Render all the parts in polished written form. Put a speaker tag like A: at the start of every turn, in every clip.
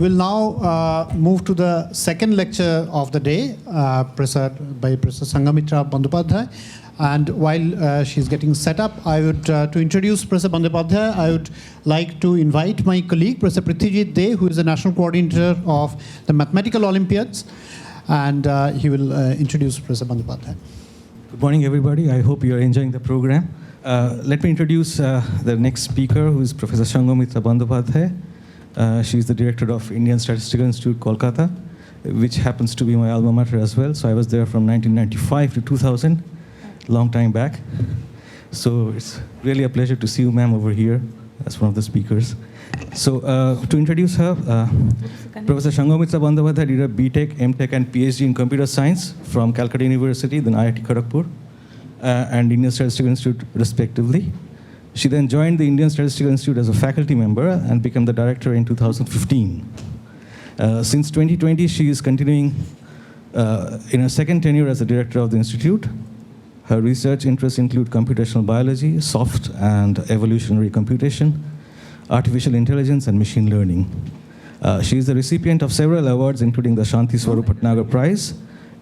A: We'll now move to the second lecture of the day, presented by Professor Sanghamitra Bandyopadhyay. And while she's getting set up, I would, to introduce Professor Bandyopadhyay, I would like to invite my colleague, Professor Prithijit De, who is the National Coordinator of the Mathematical Olympiads, and he will introduce Professor Bandyopadhyay.
B: Good morning, everybody. I hope you are enjoying the program. Let me introduce the next speaker, who is Professor Sanghamitra Bandyopadhyay. She is the director of Indian Statistical Institute, Kolkata, which happens to be my alma mater as well. So I was there from 1995 to 2000, long time back. So it's really a pleasure to see you, ma'am, over here as one of the speakers. So to introduce her, Professor Sanghamitra Bandyopadhyay did a BTech, MTech, and PhD in Computer Science from Calcutta University, then IIT Kharagpur, and Indian Statistical Institute, respectively. She then joined the Indian Statistical Institute as a faculty member and became the director in 2015. Since 2020, she is continuing in her second tenure as the director of the institute. Her research interests include computational biology, soft and evolutionary computation, artificial intelligence, and machine learning. She is the recipient of several awards, including the Shanti Swarup Bhatnagar Prize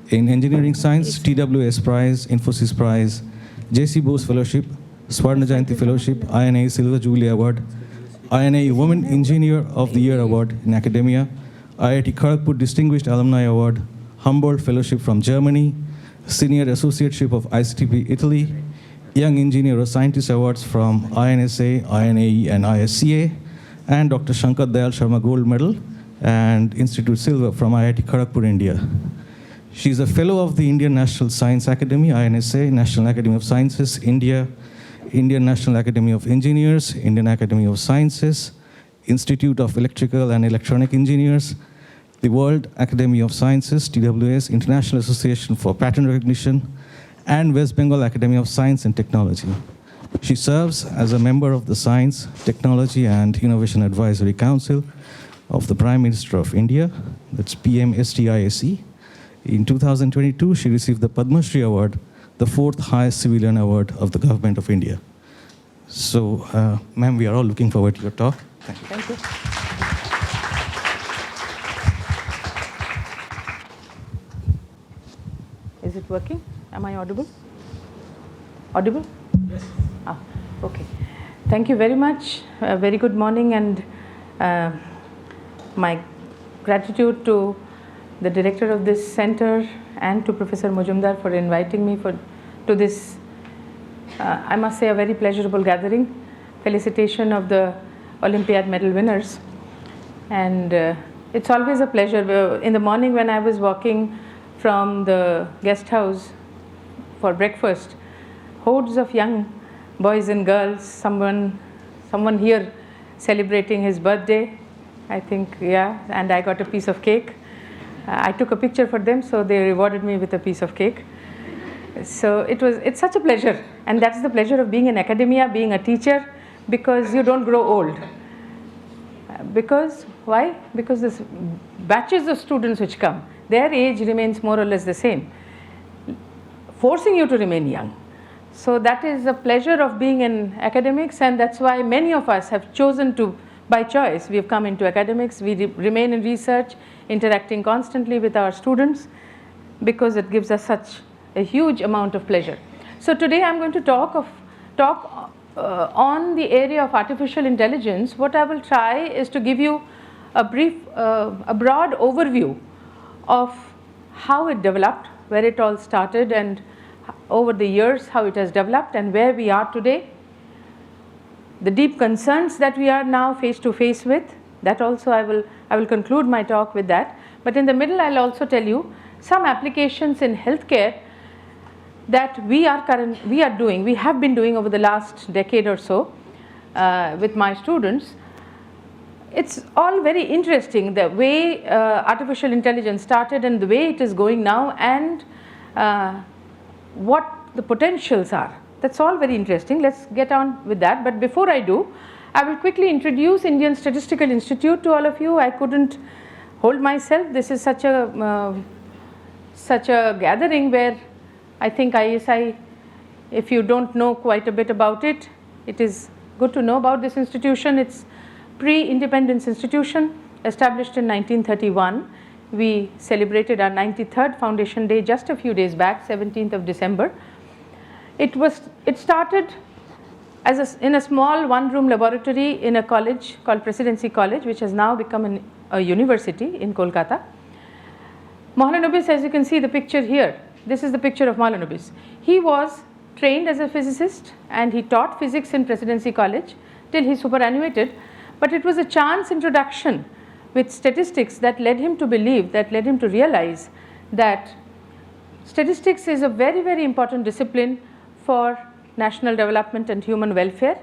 B: in Engineering Science, TWS Prize, Infosys Prize, J.C. Bose Fellowship, Swarna Jayanti Fellowship, INA Silver Jubilee Award, INA Women Engineer of the Year Award in Academia, IIT Kharagpur Distinguished Alumni Award, Humboldt Fellowship from Germany, Senior Associateship of ICTP Italy, Young Engineer or Scientist Awards from INSA, INAE, and ISCA, and Dr. Shankar Dayal Sharma Gold Medal and Institute Silver from IIT Kharagpur, India. She is a fellow of the Indian National Science Academy, INSA, National Academy of Sciences, India, Indian National Academy of Engineers, Indian Academy of Sciences, Institute of Electrical and Electronic Engineers, the World Academy of Sciences, TWS, International Association for Patent Recognition, and West Bengal Academy of Science and Technology. She serves as a member of the Science, Technology, and Innovation Advisory Council of the Prime Minister of India, that's PMSTISE. In 2022, she received the Padma Shri Award, the fourth highest civilian award of the Government of India. So, ma'am, we are all looking forward to your talk. Thank you.
C: Thank you. Is it working? Am I audible? Audible?
B: Yes.
C: Okay. Thank you very much. Very good morning, and my gratitude to the director of this center and to Professor Mujumdar for inviting me to this, I must say, a very pleasurable gathering. Felicitation of the Olympiad medal winners. And it's always a pleasure. In the morning when I was walking from the guest house for breakfast, hordes of young boys and girls, someone here celebrating his birthday, I think, yeah, and I got a piece of cake. I took a picture for them, so they rewarded me with a piece of cake. So it's such a pleasure, and that's the pleasure of being in academia, being a teacher, because you don't grow old. Because, why? Because this batches of students which come, their age remains more or less the same, forcing you to remain young. So that is the pleasure of being in academics, and that's why many of us have chosen to, by choice, we have come into academics. We remain in research, interacting constantly with our students, because it gives us such a huge amount of pleasure. So today I'm going to talk on the area of artificial intelligence. What I will try is to give you a broad overview of how it developed, where it all started, and over the years how it has developed and where we are today. The deep concerns that we are now face to face with, that also I will conclude my talk with that. But in the middle, I'll also tell you some applications in healthcare that we have been doing over the last decade or so with my students. It's all very interesting, the way artificial intelligence started and the way it is going now, and what the potentials are. That's all very interesting. Let's get on with that. But before I do, I will quickly introduce Indian Statistical Institute to all of you. I couldn't hold myself. This is such a gathering where I think ISI, if you don't know quite a bit about it, it is good to know about this institution. It's pre-independence institution. established in 1931. We celebrated our 93rd Foundation Day just a few days back, 17th of December. It started in a small one-room laboratory in a college called Presidency College, which has now become a university in Kolkata. Mahalanobis, as you can see the picture here, this is the picture of Mahalanobis. He was trained as a physicist and he taught physics in Presidency College till he superannuated, but it was a chance introduction with statistics that led him to believe, that led him to realize that statistics is a very, very important discipline for national development and human welfare.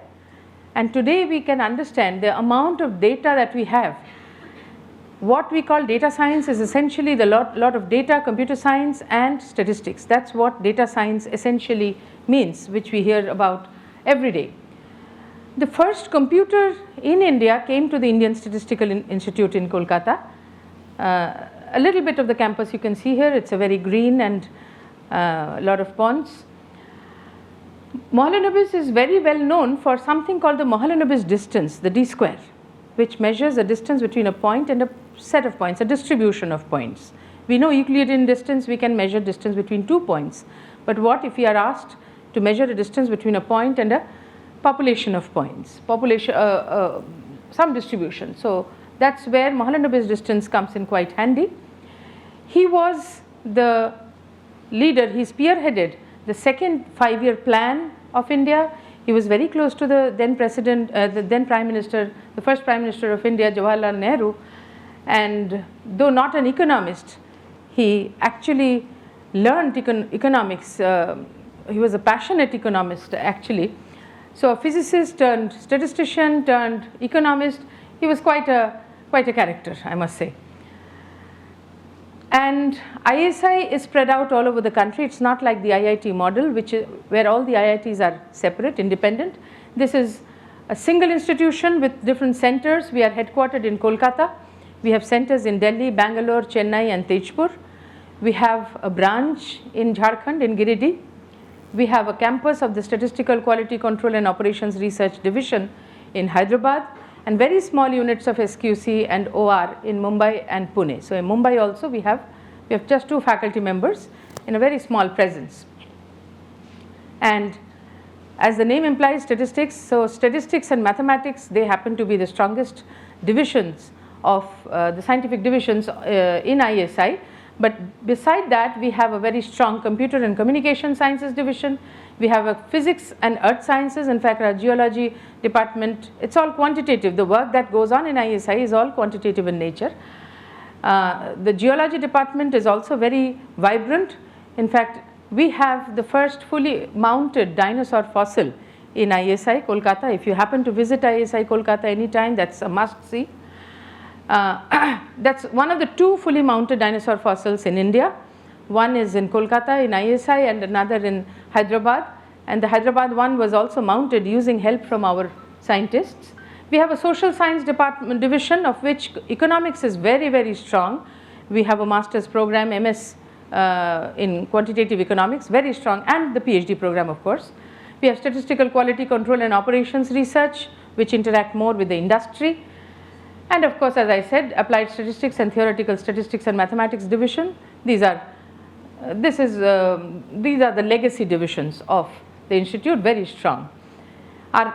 C: And today we can understand the amount of data that we have. What we call data science is essentially the lot of data, computer science and statistics. That's what data science essentially means, which we hear about every day. The first computer in India came to the Indian Statistical Institute in Kolkata. A little bit of the campus you can see here. It's a very green and a lot of ponds. Mahalanobis is very well known for something called the Mahalanobis distance, the d square, which measures the distance between a point and a set of points, a distribution of points. We know Euclidean distance, we can measure distance between 2 points. But what if we are asked to measure a distance between a point and a population of points, some distribution? So that's where Mahalanobis distance comes in quite handy. He was the leader, he spearheaded the second 5-year plan of India. He was very close to the then president, the then prime minister, the first prime minister of India, Jawaharlal Nehru. And though not an economist, he actually learned economics. He was a passionate economist actually. So a physicist turned statistician turned economist. He was quite a character, I must say. And ISI is spread out all over the country. It's not like the IIT model, where all the IITs are separate, independent. This is a single institution with different centers. We are headquartered in Kolkata. We have centers in Delhi, Bangalore, Chennai and Tezpur. We have a branch in Jharkhand, in Giridih. We have a campus of the Statistical Quality Control and Operations Research Division in Hyderabad, and very small units of SQC and OR in Mumbai and Pune. So in Mumbai also we have just 2 faculty members in a very small presence. And as the name implies, statistics, so statistics and mathematics, they happen to be the strongest divisions of the scientific divisions in ISI. But beside that, we have a very strong computer and communication sciences division. We have a physics and earth sciences. In fact, our geology department, it's all quantitative. The work that goes on in ISI is all quantitative in nature. The geology department is also very vibrant. In fact, we have the first fully mounted dinosaur fossil in ISI Kolkata. If you happen to visit ISI Kolkata anytime, that's a must see. That's one of the 2 fully mounted dinosaur fossils in India. One is in Kolkata in ISI and another in Hyderabad. And the Hyderabad one was also mounted using help from our scientists. We have a social science department division, of which economics is very, very strong. We have a master's program, MS in quantitative economics, very strong, and the Ph.D. program, of course. We have statistical quality control and operations research, which interact more with the industry. And of course, as I said, applied statistics and theoretical statistics and mathematics division. These are the legacy divisions of the institute, very strong. Our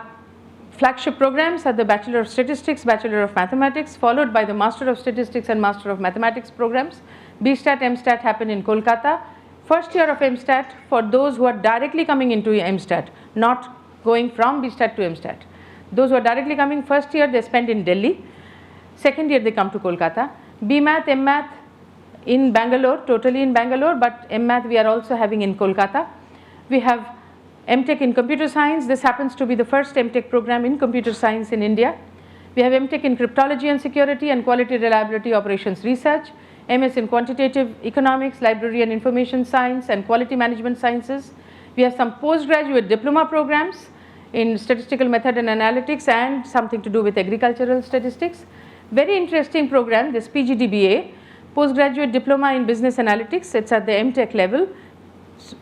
C: flagship programs are the Bachelor of Statistics, Bachelor of Mathematics, followed by the Master of Statistics and Master of Mathematics programs. BStat, MStat happen in Kolkata. First year of MStat for those who are directly coming into MStat, not going from BStat to MStat. Those who are directly coming, first year they spend in Delhi. Second year they come to Kolkata. BMath, MMath in Bangalore, totally in Bangalore, but MMath we are also having in Kolkata. We have MTech in computer science. This happens to be the first MTech program in computer science in India. We have MTech in cryptology and security and quality reliability operations research. MS in quantitative economics, library and information science and quality management sciences. We have some postgraduate diploma programs in statistical method and analytics and something to do with agricultural statistics. Very interesting program, this PGDBA, postgraduate diploma in business analytics. It's at the MTech level.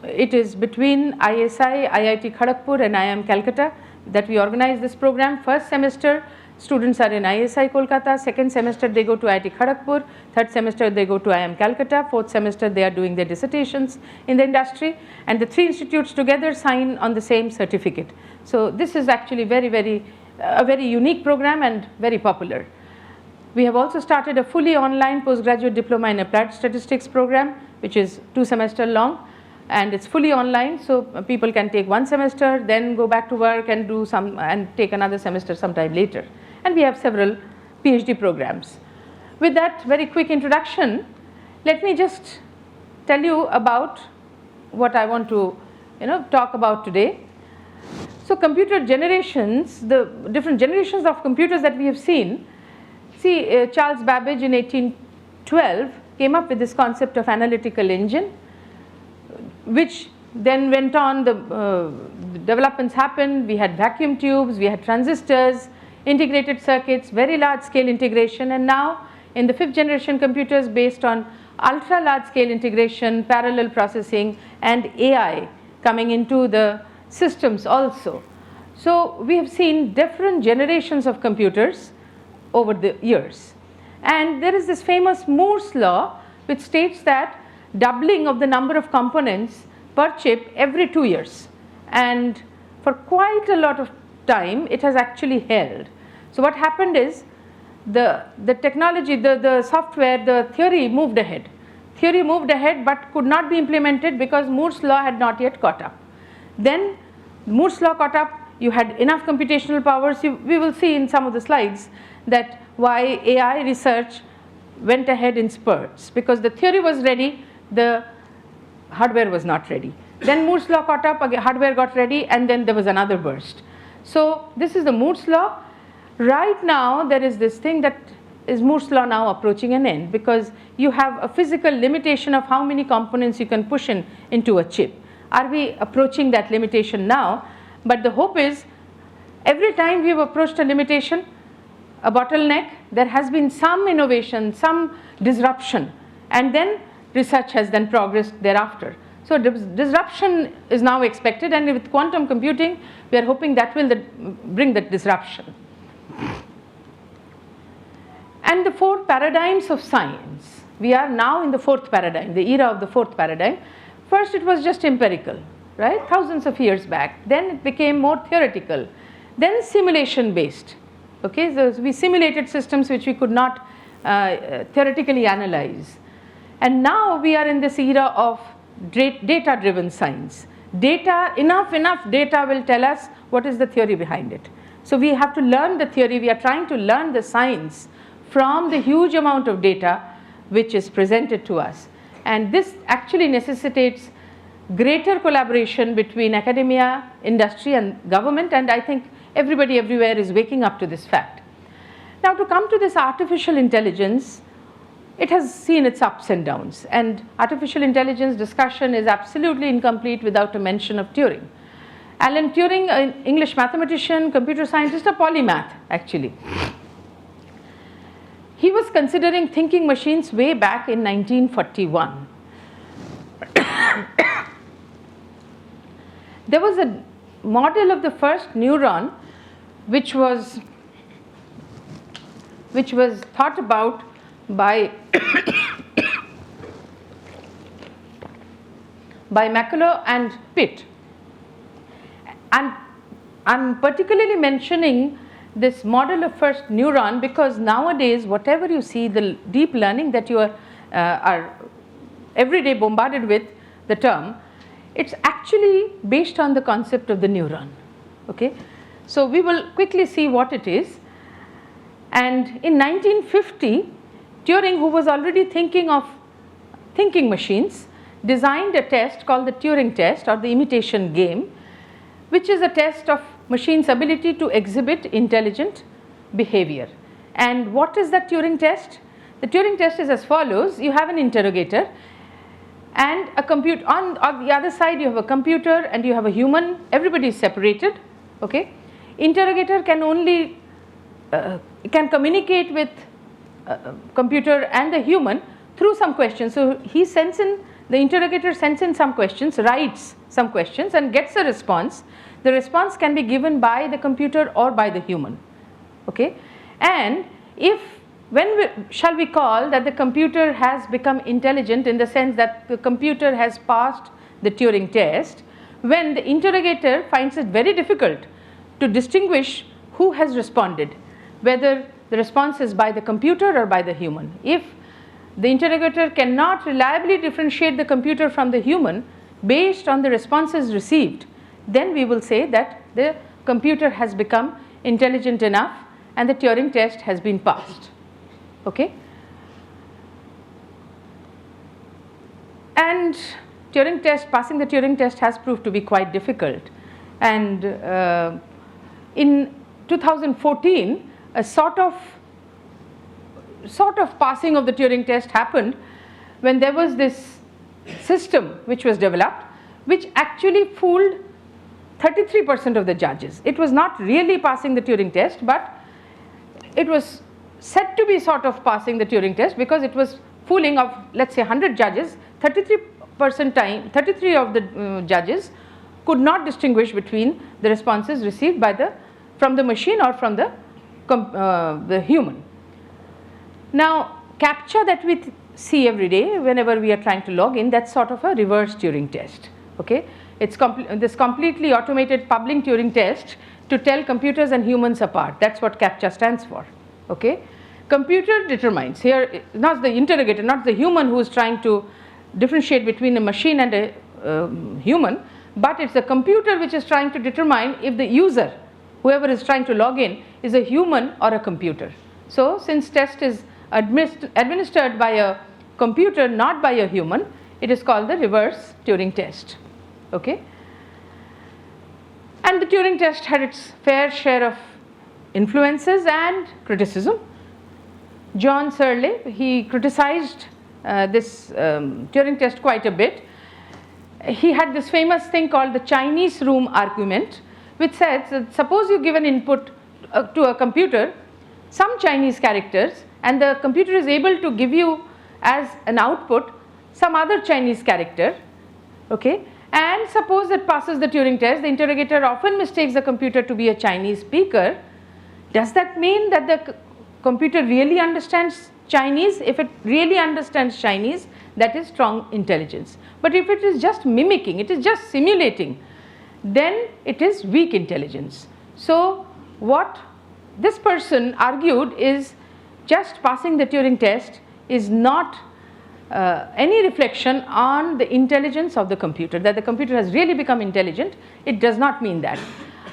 C: It is between ISI, IIT Kharagpur and IIM Calcutta that we organize this program. First semester students are in ISI Kolkata, second semester they go to IIT Kharagpur, third semester they go to IIM Calcutta, fourth semester they are doing their dissertations in the industry, and the 3 institutes together sign on the same certificate. So this is actually a very unique program and very popular. We have also started a fully online postgraduate diploma in applied statistics program, which is 2 semesters long, and it's fully online, so people can take 1 semester, then go back to work and do some and take another semester sometime later. And we have several PhD programs. With that very quick introduction, let me just tell you about what I want to talk about today. So computer generations, the different generations of computers that we have seen. See, Charles Babbage in 1812 came up with this concept of analytical engine, which then went on, the developments happened. We had vacuum tubes, we had transistors, integrated circuits, very large scale integration, and now in the 5th generation computers based on ultra large scale integration, parallel processing, and AI coming into the systems also. So we have seen different generations of computers over the years, and there is this famous Moore's law which states that doubling of the number of components per chip every 2 years, and for quite a lot of time it has actually held. So what happened is the technology, the software, the theory moved ahead. Theory moved ahead but could not be implemented because Moore's law had not yet caught up. Then Moore's law caught up, you had enough computational powers. We will see in some of the slides that why AI research went ahead in spurts, because the theory was ready, the hardware was not ready. Then Moore's law caught up, again hardware got ready, and then there was another burst. So this is the Moore's law. Right now there is this thing that is Moore's law now approaching an end, because you have a physical limitation of how many components you can push into a chip. Are we approaching that limitation now? But the hope is, every time we have approached a limitation, a bottleneck, there has been some innovation, some disruption, and then research has then progressed thereafter. So disruption is now expected, and with quantum computing we are hoping that will bring that disruption. And the 4 paradigms of science. We are now in the 4th paradigm, the era of the 4th paradigm. First it was just empirical, right, thousands of years back. Then it became more theoretical, then simulation based. Okay, so we simulated systems which we could not theoretically analyze. And now we are in this era of data driven science. Enough data will tell us what is the theory behind it. So we have to learn the theory. We are trying to learn the science from the huge amount of data which is presented to us. And this actually necessitates greater collaboration between academia, industry, and government, and I think everybody everywhere is waking up to this fact. Now, to come to this artificial intelligence, it has seen its ups and downs, and artificial intelligence discussion is absolutely incomplete without a mention of Turing. Alan Turing, an English mathematician, computer scientist, a polymath actually. He was considering thinking machines way back in 1941. There was a model of the first neuron which was thought about by McCullough and Pitt. And I'm particularly mentioning this model of first neuron because nowadays whatever you see, the deep learning that you are every day bombarded with the term, it's actually based on the concept of the neuron. Okay, so we will quickly see what it is. And in 1950, Turing, who was already thinking of thinking machines, designed a test called the Turing test, or the imitation game, which is a test of machine's ability to exhibit intelligent behavior. And what is that Turing test? The Turing test is as follows. You have an interrogator and a computer. On the other side you have a computer and you have a human. Everybody is separated. Okay? Interrogator can only can communicate with computer and the human through some questions. So he sends in, the interrogator sends in some questions, writes some questions and gets a response. The response can be given by the computer or by the human. Okay? And shall we call that the computer has become intelligent in the sense that the computer has passed the Turing test, when the interrogator finds it very difficult to distinguish who has responded, whether the response is by the computer or by the human. If the interrogator cannot reliably differentiate the computer from the human based on the responses received, then we will say that the computer has become intelligent enough and the Turing test has been passed. Okay? And passing the Turing test has proved to be quite difficult. And in 2014, a sort of passing of the Turing test happened when there was this system which was developed, which actually fooled 33% of the judges. It was not really passing the Turing test, but it was said to be sort of passing the Turing test because it was fooling of, let's say, 100 judges. 33 of the judges could not distinguish between the responses received from the machine or from the human. Now, CAPTCHA that we see every day whenever we are trying to log in, that's sort of a reverse Turing test. Okay? It's this completely automated public Turing test to tell computers and humans apart. That's what CAPTCHA stands for. Okay? Computer determines. Here, not the interrogator, not the human who is trying to differentiate between a machine and a human, but it's the computer which is trying to determine if the user, whoever is trying to log in, is a human or a computer. So, since test is administered by a computer, not by a human, it is called the reverse Turing test. Okay? And the Turing test had its fair share of influences and criticism. John Searle, he criticized this Turing test quite a bit. He had this famous thing called the Chinese room argument, which says that suppose you give an input to a computer some Chinese characters, and the computer is able to give you as an output some other Chinese character, okay? And suppose it passes the Turing test, the interrogator often mistakes the computer to be a Chinese speaker. Does that mean that the computer really understands Chinese? If it really understands Chinese, that is strong intelligence. But if it is just mimicking, it is just simulating, then it is weak intelligence. So what this person argued is just passing the Turing test is not any reflection on the intelligence of the computer, that the computer has really become intelligent. It does not mean that.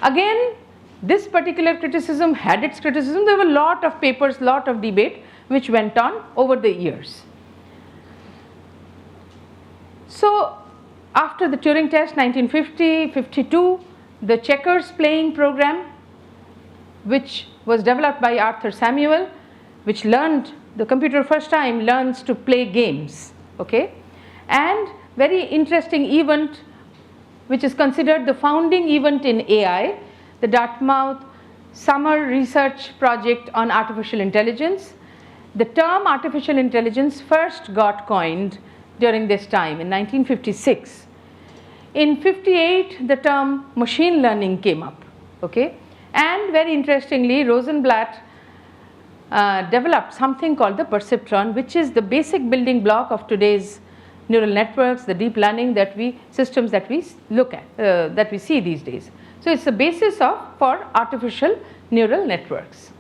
C: Again, this particular criticism had its criticism. There were a lot of papers, lot of debate which went on over the years. So after the Turing test, 1950-52, the checkers playing program, which was developed by Arthur Samuel, which learned, the computer first time learns to play games, okay? And very interesting event, which is considered the founding event in AI, the Dartmouth Summer Research Project on Artificial Intelligence. The term artificial intelligence first got coined during this time in 1956. In 58, the term machine learning came up, okay? And very interestingly, Rosenblatt developed something called the perceptron, which is the basic building block of today's neural networks, the deep learning systems that we look at, that we see these days. So it's the basis for artificial neural networks.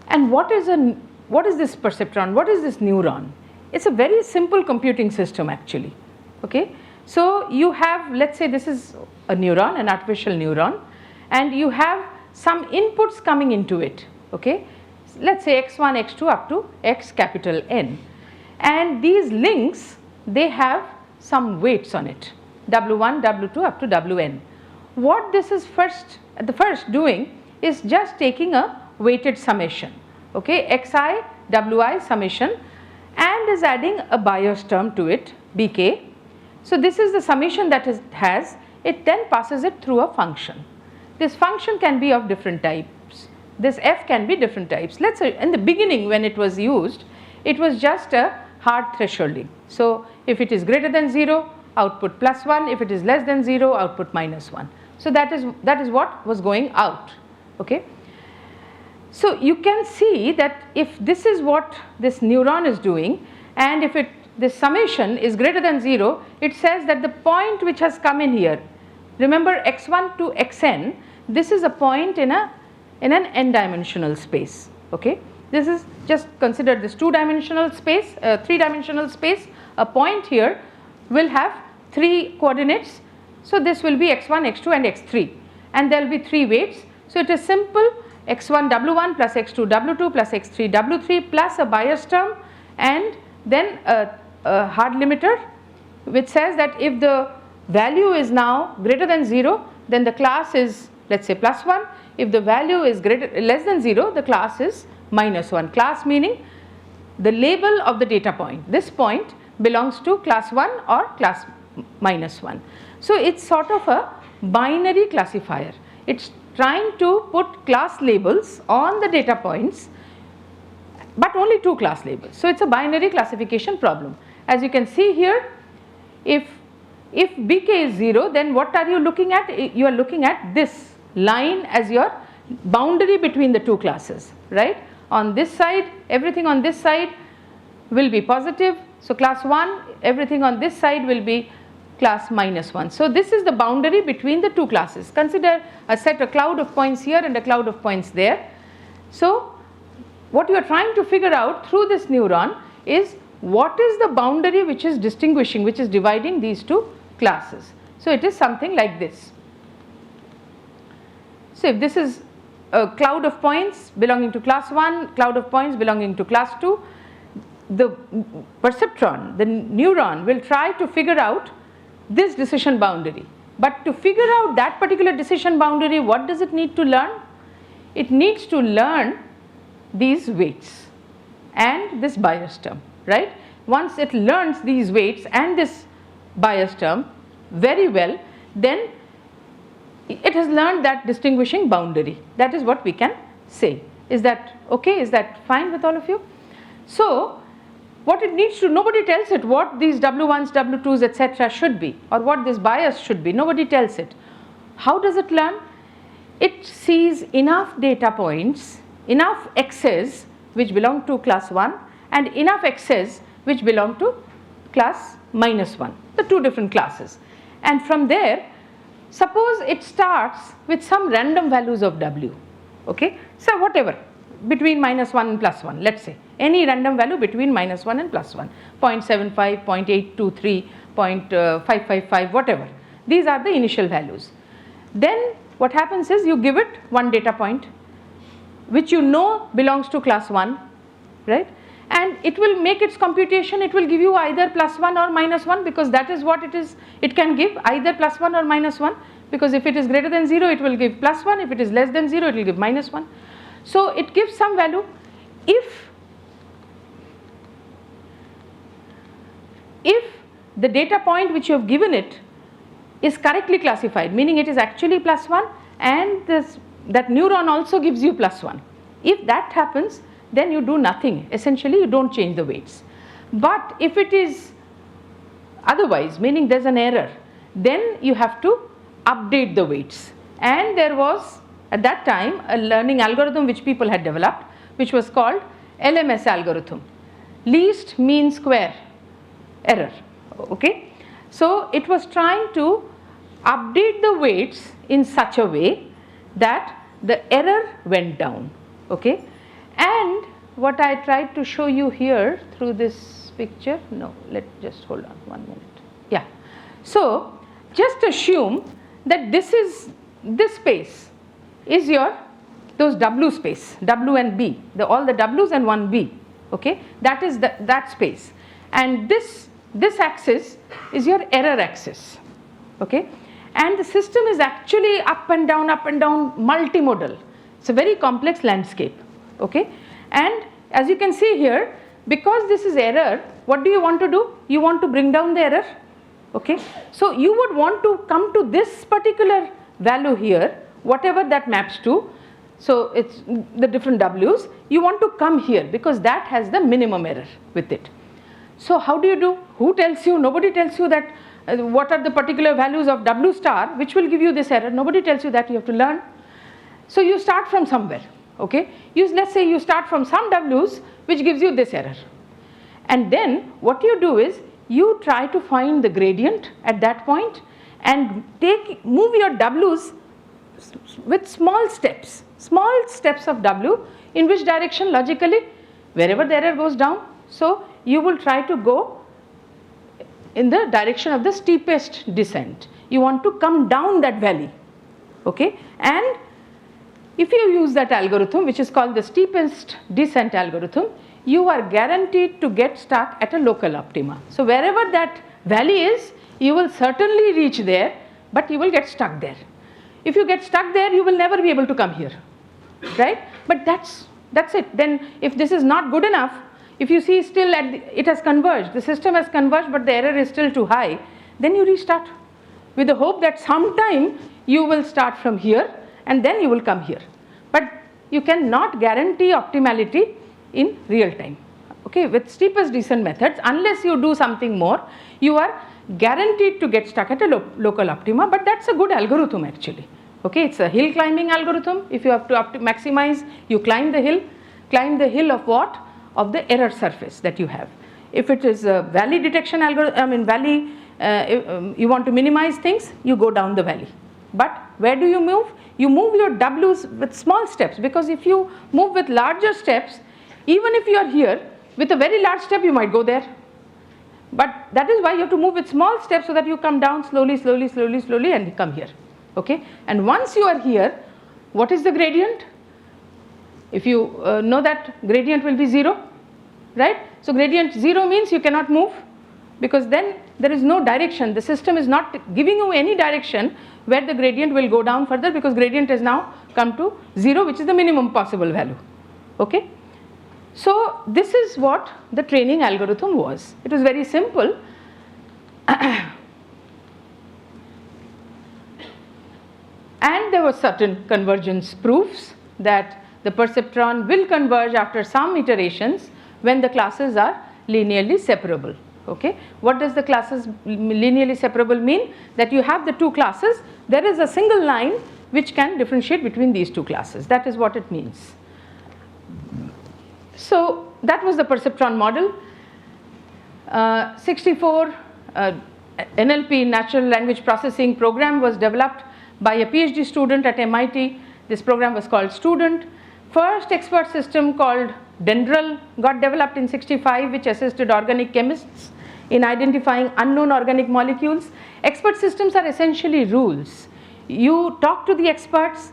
C: And what is this perceptron? What is this neuron? It's a very simple computing system actually. Okay, so you have, let's say this is a neuron, an artificial neuron, and you have some inputs coming into it. Okay, let's say x1, x2 up to x capital N, and these links, they have some weights on it, w1, w2 up to wn. What this is at the first doing is just taking a weighted summation, okay, xi, wi summation, and is adding a bias term to it, bk. So this is the summation that it has. It then passes it through a function. This function can be of different types. This f can be different types. Let's say in the beginning when it was used, it was just a hard thresholding. So if it is greater than 0, output +1. If it is less than 0, output -1. So that is what was going out. Okay. So you can see that if this is what this neuron is doing, and if this summation is greater than 0, it says that the point which has come in here, remember x1 to xn, this is a point in an n-dimensional space. Okay, this is, just consider this 2-dimensional space, 3-dimensional space. A point here will have 3 coordinates. So this will be x1, x2 and x3, and there will be 3 weights. So it is simple: x1 w1 plus x2 w2 plus x3 w3 plus a bias term, and then a hard limiter which says that if the value is now greater than 0, then the class is, let's say, +1. If the value is less than 0, the class is -1. Class meaning the label of the data point. This point belongs to class 1 or class -1. So it's sort of a binary classifier. It's trying to put class labels on the data points, but only 2 class labels. So it's a binary classification problem. As you can see here, if bk is 0, then what are you looking at? You are looking at this line as your boundary between the 2 classes, right? On this side, everything on this side will be positive. So class 1, everything on this side will be class -1. So this is the boundary between the 2 classes. Consider a cloud of points here and a cloud of points there. So what you are trying to figure out through this neuron is what is the boundary which is distinguishing, which is dividing these 2 classes. So it is something like this. So if this is a cloud of points belonging to class 1, cloud of points belonging to class 2, the perceptron, the neuron, will try to figure out this decision boundary. But to figure out that particular decision boundary, what does it need to learn? It needs to learn these weights and this bias term, right? Once it learns these weights and this bias term very well, then it has learned that distinguishing boundary. That is what we can say. Is that okay? Is that fine with all of you? So what it needs to, nobody tells it what these W1s, W2s, etc. should be, or what this bias should be. Nobody tells it. How does it learn? It sees enough data points, enough x's which belong to class 1 and enough x's which belong to class -1, the 2 different classes. And from there, suppose it starts with some random values of w, okay? So whatever, between -1 and +1, let's say, any random value between -1 and +1, 0.75, 0.823, 0.555, whatever. These are the initial values. Then what happens is you give it one data point which you know belongs to class 1, right? And it will make its computation, it will give you either +1 or -1, because that is what it is. It can give either +1 or -1, because if it is greater than 0, it will give +1. If it is less than 0, it will give -1. So it gives some value. If the data point which you have given it is correctly classified, meaning it is actually +1 and that neuron also gives you +1. If that happens, then you do nothing. Essentially, you don't change the weights. But if it is otherwise, meaning there's an error, then you have to update the weights. And there was at that time a learning algorithm which people had developed, which was called LMS algorithm, least mean square error. Okay, so it was trying to update the weights in such a way that the error went down. Okay, and what I tried to show you here through this picture, let's just hold on 1 minute. Yeah, so just assume that this space is those W space, W and B, all the W's and one B. Okay, that is that space, and this axis is your error axis. Okay, and the system is actually up and down, multimodal. It's a very complex landscape. Okay, and as you can see here, because this is error, what do you want to do? You want to bring down the error. Okay, so you would want to come to this particular value here, whatever that maps to. So it's the different W's. You want to come here because that has the minimum error with it. So how do you do? Who tells you? Nobody tells you that what are the particular values of W star which will give you this error. Nobody tells you that. You have to learn. So you start from somewhere. Okay, let's say you start from some w's which gives you this error, and then what you do is you try to find the gradient at that point and move your w's with small steps of w, in which direction logically wherever the error goes down. So you will try to go in the direction of the steepest descent. You want to come down that valley. Okay, and if you use that algorithm, which is called the steepest descent algorithm, you are guaranteed to get stuck at a local optima. So wherever that valley is, you will certainly reach there, but you will get stuck there. If you get stuck there, you will never be able to come here, right? But that's it. Then if this is not good enough, if you see still it has converged, the system has converged, but the error is still too high, then you restart with the hope that sometime you will start from here and then you will come here. But you cannot guarantee optimality in real time. Okay, with steepest descent methods, unless you do something more, you are guaranteed to get stuck at a local optima, but that's a good algorithm actually. Okay, it's a hill climbing algorithm. If you have to maximize, you climb the hill of what? Of the error surface that you have. If it is a valley detection algorithm, you want to minimize things, you go down the valley. But where do you move? You move your w's with small steps, because if you move with larger steps, even if you are here, with a very large step you might go there. But that is why you have to move with small steps so that you come down slowly and come here. Okay, and once you are here, what is the gradient? If you know that gradient will be 0, right? So gradient 0 means you cannot move, because then there is no direction. The system is not giving you any direction where the gradient will go down further, because gradient has now come to 0, which is the minimum possible value. Okay, so this is what the training algorithm was. It was very simple. And there were certain convergence proofs that the perceptron will converge after some iterations when the classes are linearly separable. Okay, what does the classes linearly separable mean? That you have the two classes, there is a single line which can differentiate between these two classes. That is what it means. So that was the perceptron model. 64 NLP, natural language processing program, was developed by a Ph.D. student at MIT. This program was called Student. First expert system called Dendral got developed in 65, which assisted organic chemists in identifying unknown organic molecules. Expert systems are essentially rules. You talk to the experts,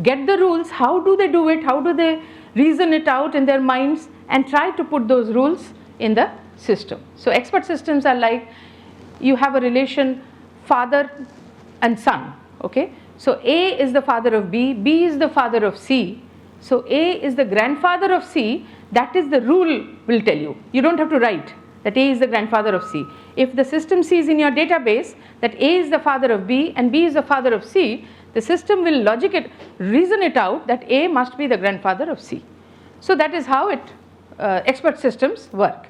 C: get the rules, how do they do it, how do they reason it out in their minds, and try to put those rules in the system. So expert systems are like, you have a relation father and son. Okay, so A is the father of B, B is the father of C. So A is the grandfather of C. That is the rule will tell you. You don't have to write that A is the grandfather of C. If the system sees in your database that A is the father of B and B is the father of C, the system will reason it out that A must be the grandfather of C. So that is how expert systems work.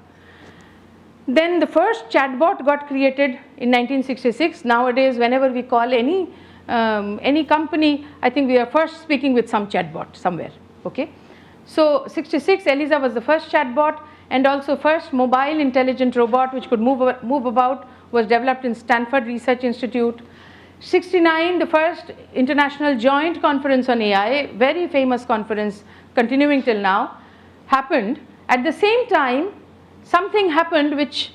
C: Then the first chatbot got created in 1966. Nowadays, whenever we call any company, I think we are first speaking with some chatbot somewhere. Okay, so 66, ELISA was the first chatbot, and also first mobile intelligent robot which could move about was developed in Stanford Research Institute. 69, the first international joint conference on AI, very famous conference continuing till now, happened. At the same time, something happened which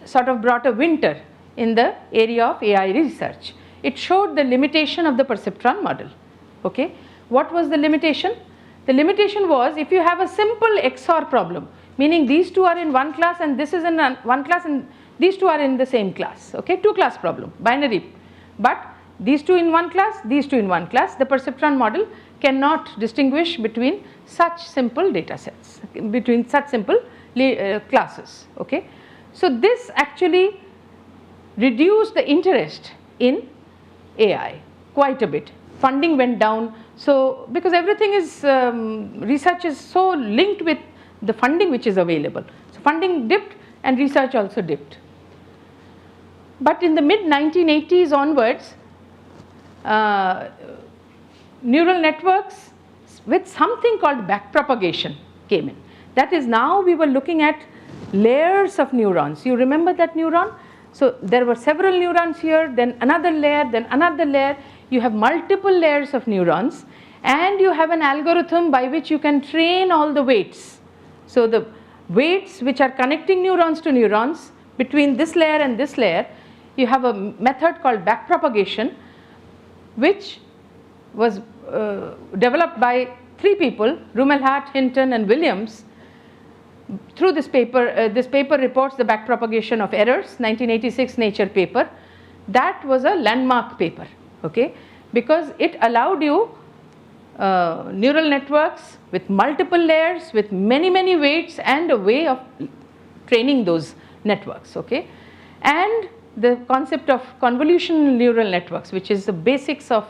C: sort of brought a winter in the area of AI research. It showed the limitation of the perceptron model. Okay, what was the limitation? The limitation was, if you have a simple XOR problem, meaning these two are in one class and this is in one class and these two are in the same class. Okay, two class problem, binary. But these two in one class, these two in one class, the perceptron model cannot distinguish between such simple data sets, between such simple classes. Okay, so this actually reduced the interest in AI quite a bit. Funding went down, so because everything is research is so linked with the funding which is available. So funding dipped and research also dipped. But in the mid 1980s onwards, neural networks with something called backpropagation came in. That is, now we were looking at layers of neurons. You remember that neuron? So there were several neurons here, then another layer, then another layer. You have multiple layers of neurons, and you have an algorithm by which you can train all the weights. So the weights which are connecting neurons to neurons between this layer and this layer, you have a method called backpropagation, which was developed by 3 people, Rumelhat, Hinton and Williams. Through this paper reports the backpropagation of errors, 1986 Nature paper. That was a landmark paper, okay, because it allowed you neural networks with multiple layers, with many weights, and a way of training those networks, okay. And the concept of convolutional neural networks, which is the basis of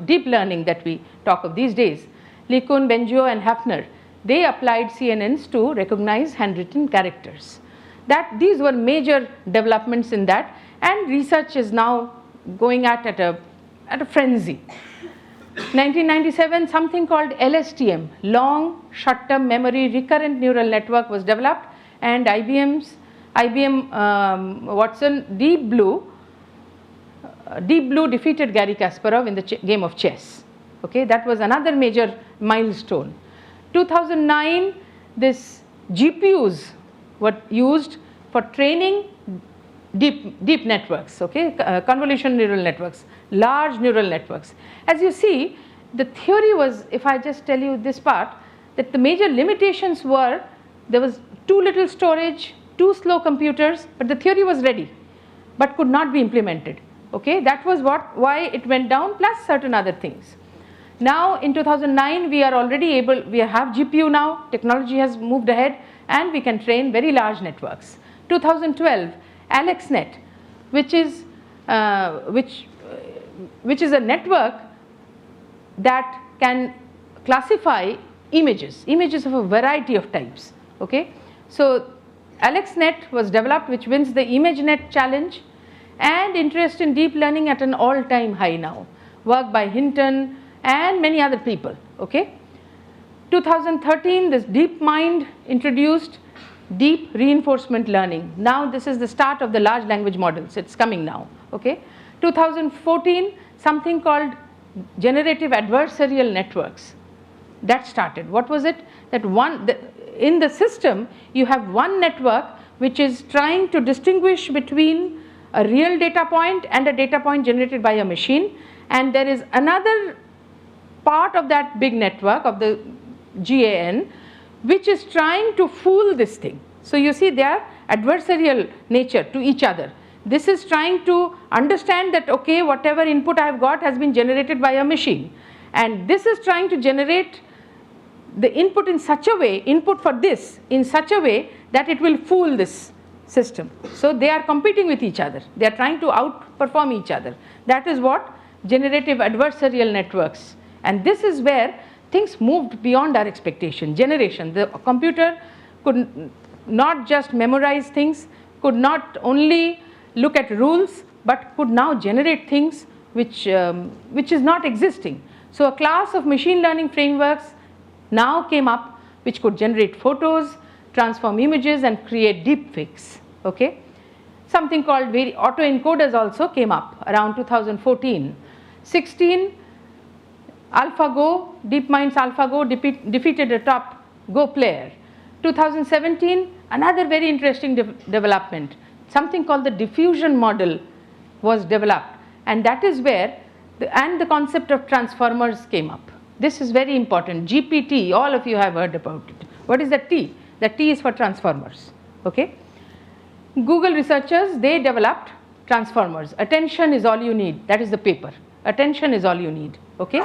C: deep learning that we talk of these days. LeCun, Bengio and Hafner, they applied CNNs to recognize handwritten characters. These were major developments in that, and research is now going at a frenzy. 1997, something called LSTM, Long Short-Term Memory Recurrent Neural Network, was developed, and IBM Watson Deep Blue defeated Garry Kasparov in the game of chess. Okay, that was another major milestone. 2009, this GPUs were used for training deep networks, okay, convolutional neural networks, large neural networks. As you see, the theory was, if I just tell you this part, that the major limitations were there was too little storage, too slow computers, but the theory was ready, but could not be implemented. Okay, that was why it went down, plus certain other things. Now in 2009, we are already able, we have GPU now, technology has moved ahead, and we can train very large networks. 2012, AlexNet, which is a network that can classify images of a variety of types. Okay, so AlexNet was developed, which wins the ImageNet challenge, and interest in deep learning at an all-time high now. Work by Hinton and many other people. Okay, 2013, this DeepMind introduced deep reinforcement learning. Now this is the start of the large language models. It's coming now. Okay, 2014, something called generative adversarial networks. That started. What was it? That in the system, you have one network which is trying to distinguish between a real data point and a data point generated by a machine, and there is another part of that big network of the GAN which is trying to fool this thing. So you see, they are adversarial nature to each other. This is trying to understand that, okay, whatever input I have got has been generated by a machine, and this is trying to generate the input in such a way, input for this in such a way that it will fool this system. So they are competing with each other. They are trying to outperform each other. That is what generative adversarial networks. And this is where things moved beyond our expectation. Generation. The computer could not just memorize things, could not only look at rules, but could now generate things which is not existing. So a class of machine learning frameworks now came up which could generate photos, transform images, and create deepfakes. Okay, something called autoencoders also came up around 2014. 16, AlphaGo, DeepMind's AlphaGo defeated a top Go player. 2017, another very interesting development, something called the diffusion model was developed, and that is where the concept of transformers came up. This is very important. GPT, all of you have heard about it. What is the T? The T is for transformers. Okay. Google researchers, they developed transformers. Attention is all you need. That is the paper. Attention is all you need. Okay.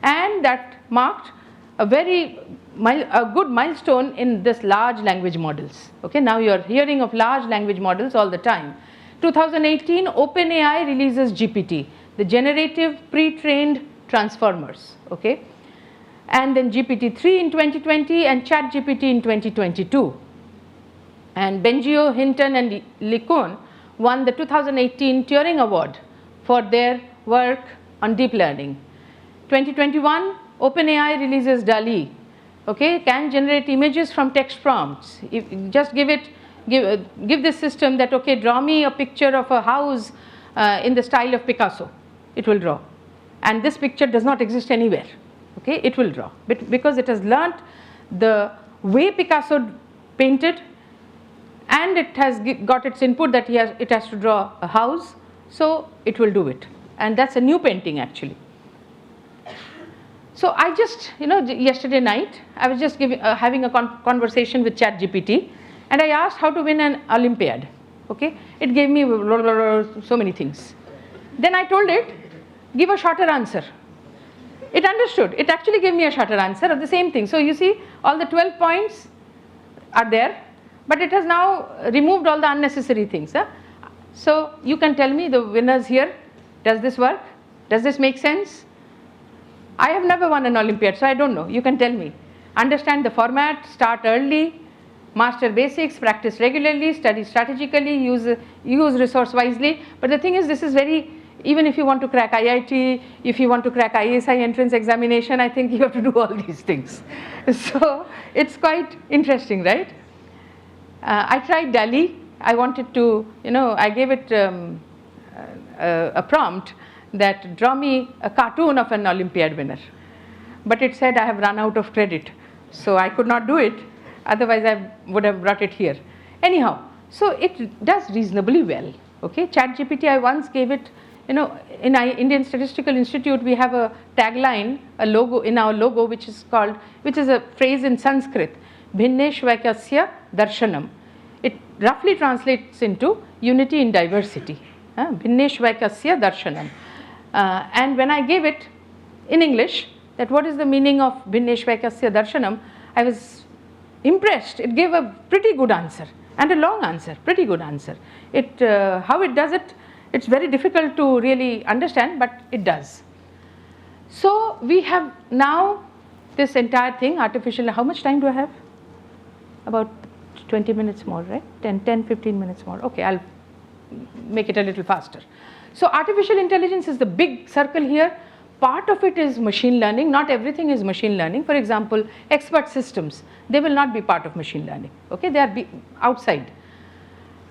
C: And that marked a good milestone in this large language models. Okay. Now you are hearing of large language models all the time. 2018, OpenAI releases GPT, the generative pre-trained transformers. Okay. And then GPT-3 in 2020 and ChatGPT in 2022. And Bengio, Hinton and LeCun won the 2018 Turing Award for their work on deep learning. 2021, OpenAI releases DALL-E, okay, can generate images from text prompts. If just give this system that, okay, draw me a picture of a house in the style of Picasso, it will draw. And this picture does not exist anywhere, okay, it will draw. But because it has learnt the way Picasso painted, and it has got its input that it has to draw a house, so it will do it. And that's a new painting actually. So I just, yesterday night, I was just having a conversation with ChatGPT, and I asked how to win an Olympiad, okay. It gave me so many things. Then I told it, give a shorter answer. It understood. It actually gave me a shorter answer of the same thing. So you see, all the 12 points are there, but it has now removed all the unnecessary things. Huh? So you can tell me, the winners here, does this work? Does this make sense? I have never won an Olympiad, so I don't know. You can tell me. Understand the format, start early, master basics, practice regularly, study strategically, use resource wisely. But the thing is, this is very, even if you want to crack IIT, if you want to crack ISI entrance examination, I think you have to do all these things. So it's quite interesting, right? I tried DALL-E. I wanted to, I gave it a prompt that draw me a cartoon of an Olympiad winner. But it said I have run out of credit, so I could not do it. Otherwise, I would have brought it here. Anyhow, so it does reasonably well. Okay, ChatGPT, I once gave it, in our Indian Statistical Institute, we have a tagline, a logo in our logo, which is a phrase in Sanskrit, Bhinneshvaikasya Darshanam. It roughly translates into unity in diversity. Bhinneshvaikasya Darshanam. And when I gave it in English, that what is the meaning of Bhinneshvaikasya Darshanam, I was impressed. It gave a pretty good answer, and a long answer, pretty good answer. How it does it, it's very difficult to really understand, but it does. So we have now this entire thing, artificial, how much time do I have? About 20 minutes more, right? 10, 15 minutes more. Okay, I'll make it a little faster. So artificial intelligence is the big circle here. Part of it is machine learning. Not everything is machine learning. For example, expert systems, they will not be part of machine learning. Okay, they are outside.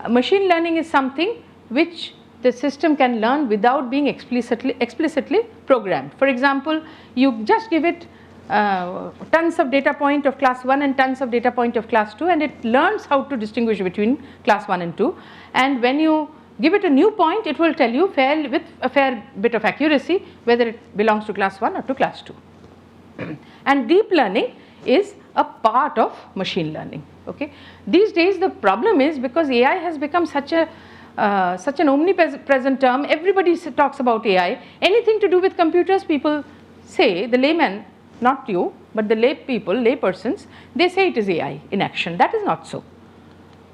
C: Machine learning is something which the system can learn without being explicitly programmed. For example, you just give it tons of data point of class 1 and tons of data point of class 2, and it learns how to distinguish between class 1 and 2. And when you give it a new point, it will tell you with a fair bit of accuracy whether it belongs to class 1 or to class 2. And deep learning is a part of machine learning. Okay? These days the problem is, because AI has become such an omnipresent term, everybody talks about AI. Anything to do with computers, people say, the layman, not you, but the lay persons, they say it is AI in action. That is not so.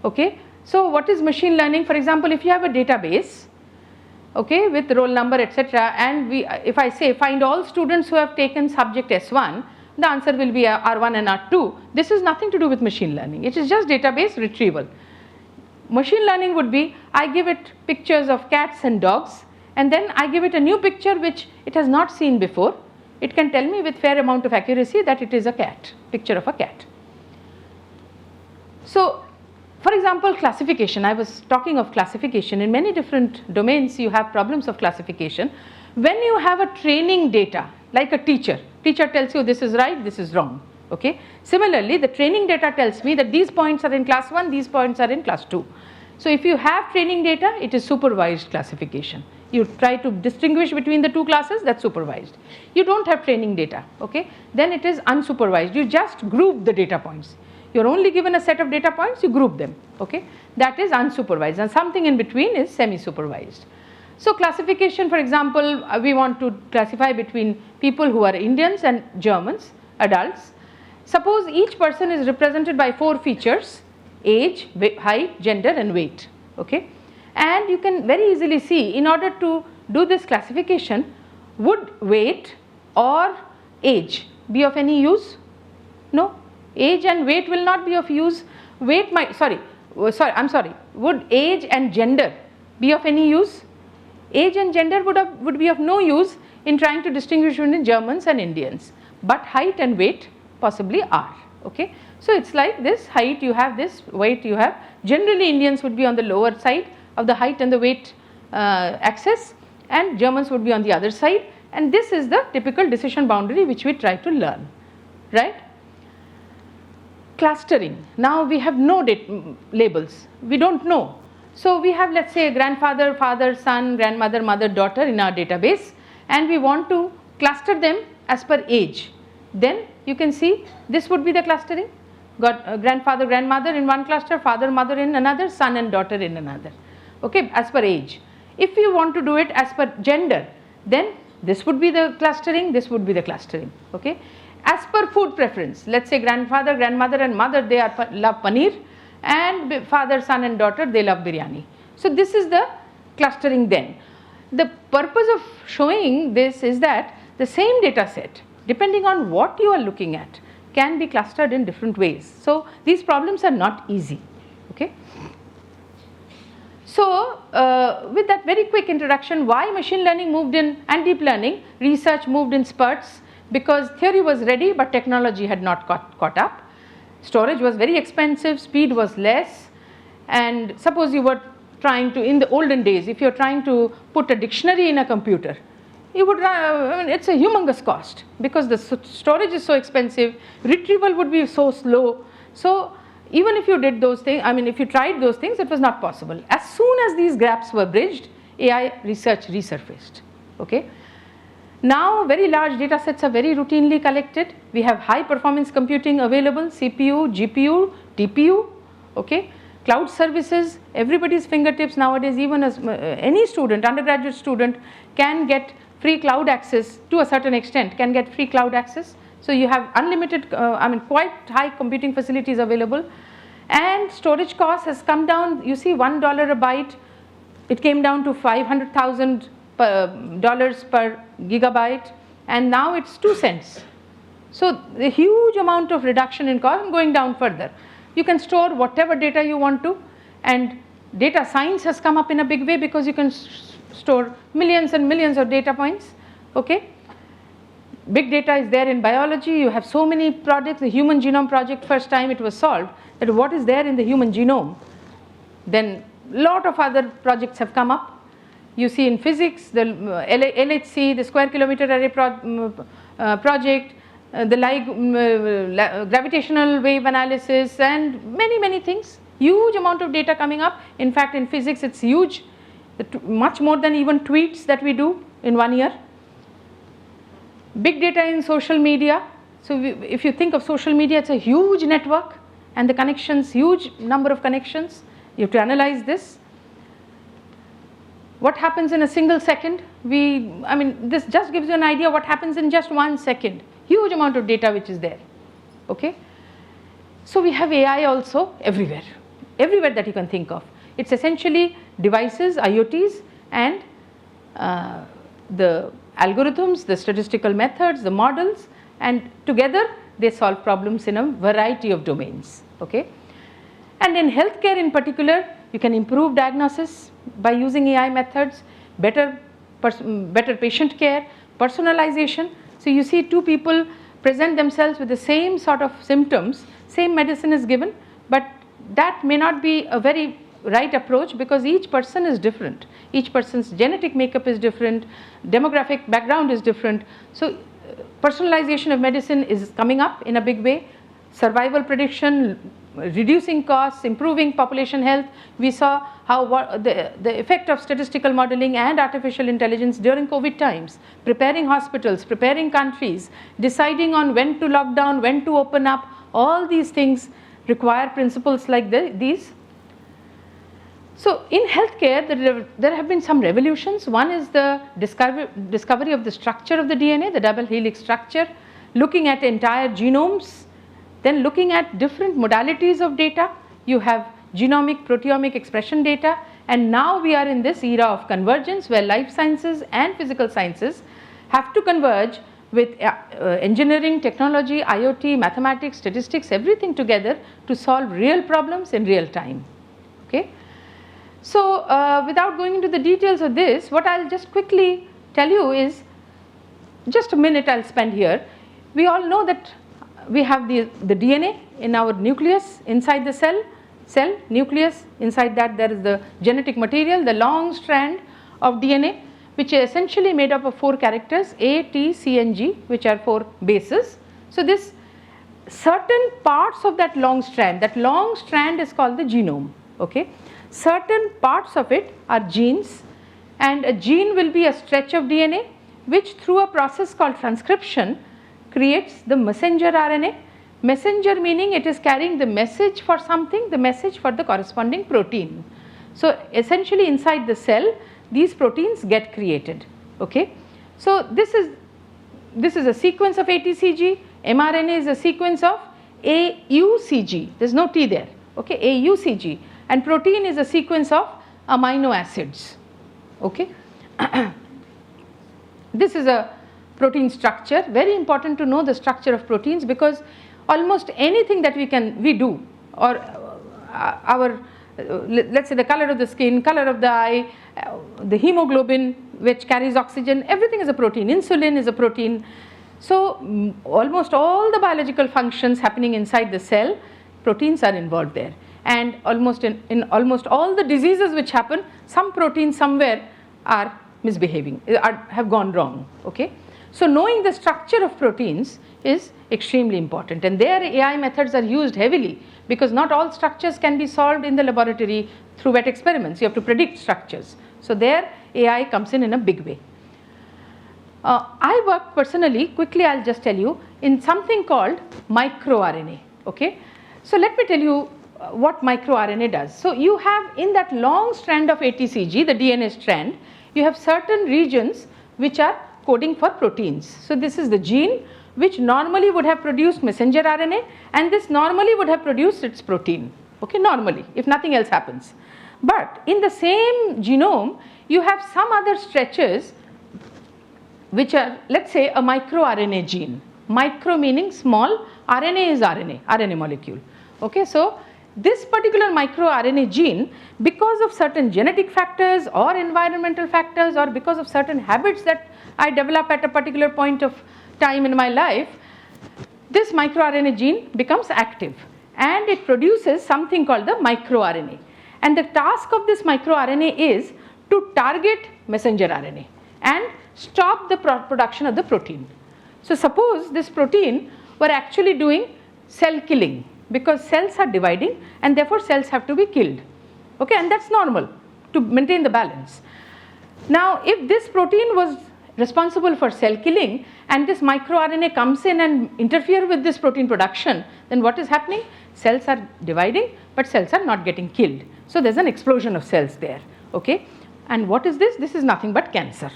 C: Okay? So what is machine learning? For example, if you have a database, okay, with roll number, etc., and if I say find all students who have taken subject S1, the answer will be R1 and R2. This is nothing to do with machine learning. It is just database retrieval. Machine learning would be, I give it pictures of cats and dogs, and then I give it a new picture which it has not seen before. It can tell me with fair amount of accuracy that it is a cat, picture of a cat. So, for example, classification. I was talking of classification. In many different domains, you have problems of classification. When you have a training data, like a teacher tells you this is right, this is wrong. Okay. Similarly, the training data tells me that these points are in class 1, these points are in class 2. So if you have training data, it is supervised classification. You try to distinguish between the two classes, that's supervised. You don't have training data, okay, then it is unsupervised. You just group the data points. You're only given a set of data points, you group them, okay. That is unsupervised, and something in between is semi-supervised. So classification, for example, we want to classify between people who are Indians and Germans, adults. Suppose each person is represented by 4 features: age, height, gender and weight, okay. And you can very easily see, in order to do this classification, would weight or age be of any use? No, age and weight will not be of use. Weight might, would age and gender be of any use? Age and gender would be of no use in trying to distinguish between Germans and Indians. but height and weight possibly are. Okay? So it's like this: height you have, this weight you have. Generally Indians would be on the lower side of the height and the weight axis, and Germans would be on the other side, and this is the typical decision boundary which we try to learn, right? Clustering. Now we have no labels, we don't know. So we have, let's say, grandfather, father, son, grandmother, mother, daughter in our database, and we want to cluster them as per age. Then you can see this would be the clustering. Got grandfather, grandmother in one cluster, father, mother in another, son and daughter in another. Okay, as per age. If you want to do it as per gender, then this would be the clustering, this would be the clustering. Okay. As per food preference, let's say grandfather, grandmother and mother, they love paneer, and father, son and daughter, they love biryani. So this is the clustering then. The purpose of showing this is that the same data set, depending on what you are looking at, can be clustered in different ways. So these problems are not easy. Okay. So with that very quick introduction, why machine learning moved in and deep learning research moved in spurts? Because theory was ready but technology had not caught up. Storage was very expensive, speed was less, and suppose you were trying to, in the olden days, if you are trying to put a dictionary in a computer, you would, it's a humongous cost because the storage is so expensive, retrieval would be so slow. So even if you did those things, if you tried those things, it was not possible. As soon as these gaps were bridged, AI research resurfaced. Okay. Now very large data sets are very routinely collected. We have high performance computing available, CPU, GPU, TPU, okay. Cloud services, everybody's fingertips nowadays, even as any student, undergraduate student can get free cloud access to a certain extent, can get free cloud access. So you have unlimited, quite high computing facilities available, and storage cost has come down. You see, $1 a byte, it came down to $500,000 per gigabyte, and now it's 2 cents. So a huge amount of reduction in cost, and going down further. You can store whatever data you want to, and data science has come up in a big way because you can store millions and millions of data points. Okay. Big data is there in biology. You have so many projects. The Human Genome Project, first time it was solved, that what is there in the human genome. Then a lot of other projects have come up. You see in physics, the LHC, the square kilometer array project, the gravitational wave analysis, and many things. Huge amount of data coming up. In fact, in physics, it's huge, much more than even tweets that we do in 1 year. Big data in social media. So if you think of social media, it's a huge network, and the connections, huge number of connections. You have to analyze this. What happens in a single second? This just gives you an idea what happens in just 1 second. Huge amount of data which is there. Okay. So we have AI also everywhere that you can think of. It's essentially devices, IoTs, and the algorithms, the statistical methods, the models, and together they solve problems in a variety of domains. Okay. And in healthcare in particular, you can improve diagnosis by using AI methods, better patient care, personalization. So you see two people present themselves with the same sort of symptoms, same medicine is given, but that may not be a very right approach because each person is different. Each person's genetic makeup is different, demographic background is different. So personalization of medicine is coming up in a big way. Survival prediction, reducing costs, improving population health. We saw how the effect of statistical modeling and artificial intelligence during COVID times, preparing hospitals, preparing countries, deciding on when to lock down, when to open up. All these things require principles like these. So in healthcare, there have been some revolutions. One is the discovery of the structure of the DNA, the double helix structure, looking at entire genomes, then looking at different modalities of data. You have genomic, proteomic expression data, and now we are in this era of convergence where life sciences and physical sciences have to converge with engineering, technology, IoT, mathematics, statistics, everything together to solve real problems in real time. Okay. So without going into the details of this, what I'll just quickly tell you is, just a minute I'll spend here. we all know that we have the DNA in our nucleus inside the cell nucleus. Inside that there is the genetic material, the long strand of DNA, which is essentially made up of 4 characters, A, T, C and G, which are 4 bases. So this certain parts of that long strand is called the genome. Okay, certain parts of it are genes, and a gene will be a stretch of DNA which through a process called transcription creates the messenger RNA. Messenger meaning it is carrying the message for something, the message for the corresponding protein. So essentially inside the cell these proteins get created. Okay, so this is a sequence of ATCG. mRNA is a sequence of AUCG, there is no T there. Okay, AUCG, and protein is a sequence of amino acids. Okay. This is a protein structure. Very important to know the structure of proteins, because almost anything that we do, or our let's say the color of the skin, color of the eye, the hemoglobin which carries oxygen, everything is a protein. Insulin is a protein. So almost all the biological functions happening inside the cell, proteins are involved there. And almost in almost all the diseases which happen, some proteins somewhere are misbehaving, have gone wrong. Okay, so knowing the structure of proteins is extremely important, and there AI methods are used heavily, because not all structures can be solved in the laboratory through wet experiments. You have to predict structures. So there AI comes in a big way. I work personally, quickly I'll just tell you, in something called microRNA. Okay, so let me tell you what microRNA does. So you have in that long strand of ATCG, the DNA strand, you have certain regions which are coding for proteins. So this is the gene which normally would have produced messenger RNA, and this normally would have produced its protein. Okay, normally, if nothing else happens. But in the same genome you have some other stretches which are, let's say, a microRNA gene. Micro meaning small, RNA is RNA molecule. Okay, so this particular microRNA gene, because of certain genetic factors or environmental factors, or because of certain habits that I develop at a particular point of time in my life, this microRNA gene becomes active and it produces something called the microRNA. And the task of this microRNA is to target messenger RNA and stop the production of the protein. So suppose this protein were actually doing cell killing, because cells are dividing and therefore cells have to be killed. Okay, and that's normal to maintain the balance. Now if this protein was responsible for cell killing and this microRNA comes in and interfere with this protein production, then what is happening? Cells are dividing but cells are not getting killed. So there's an explosion of cells there. Okay, and what is this? This is nothing but cancer.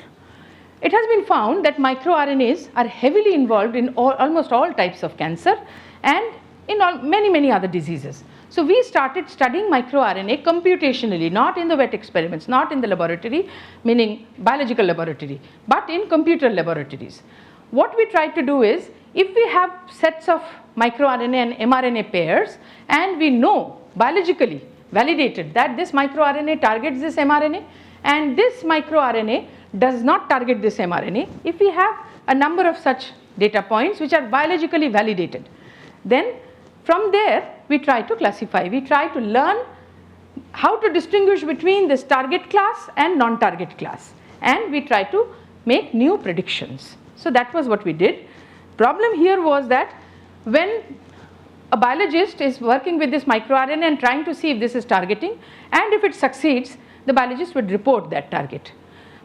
C: It has been found that microRNAs are heavily involved in almost all types of cancer and in many other diseases. So we started studying microRNA computationally, not in the wet experiments, not in the laboratory, meaning biological laboratory, but in computer laboratories. What we tried to do is, if we have sets of microRNA and mRNA pairs, and we know biologically validated that this microRNA targets this mRNA and this microRNA does not target this mRNA, if we have a number of such data points which are biologically validated, then from there we try to classify, we try to learn how to distinguish between this target class and non-target class, and we try to make new predictions. So that was what we did. Problem here was that when a biologist is working with this microRNA and trying to see if this is targeting, and if it succeeds, the biologist would report that target.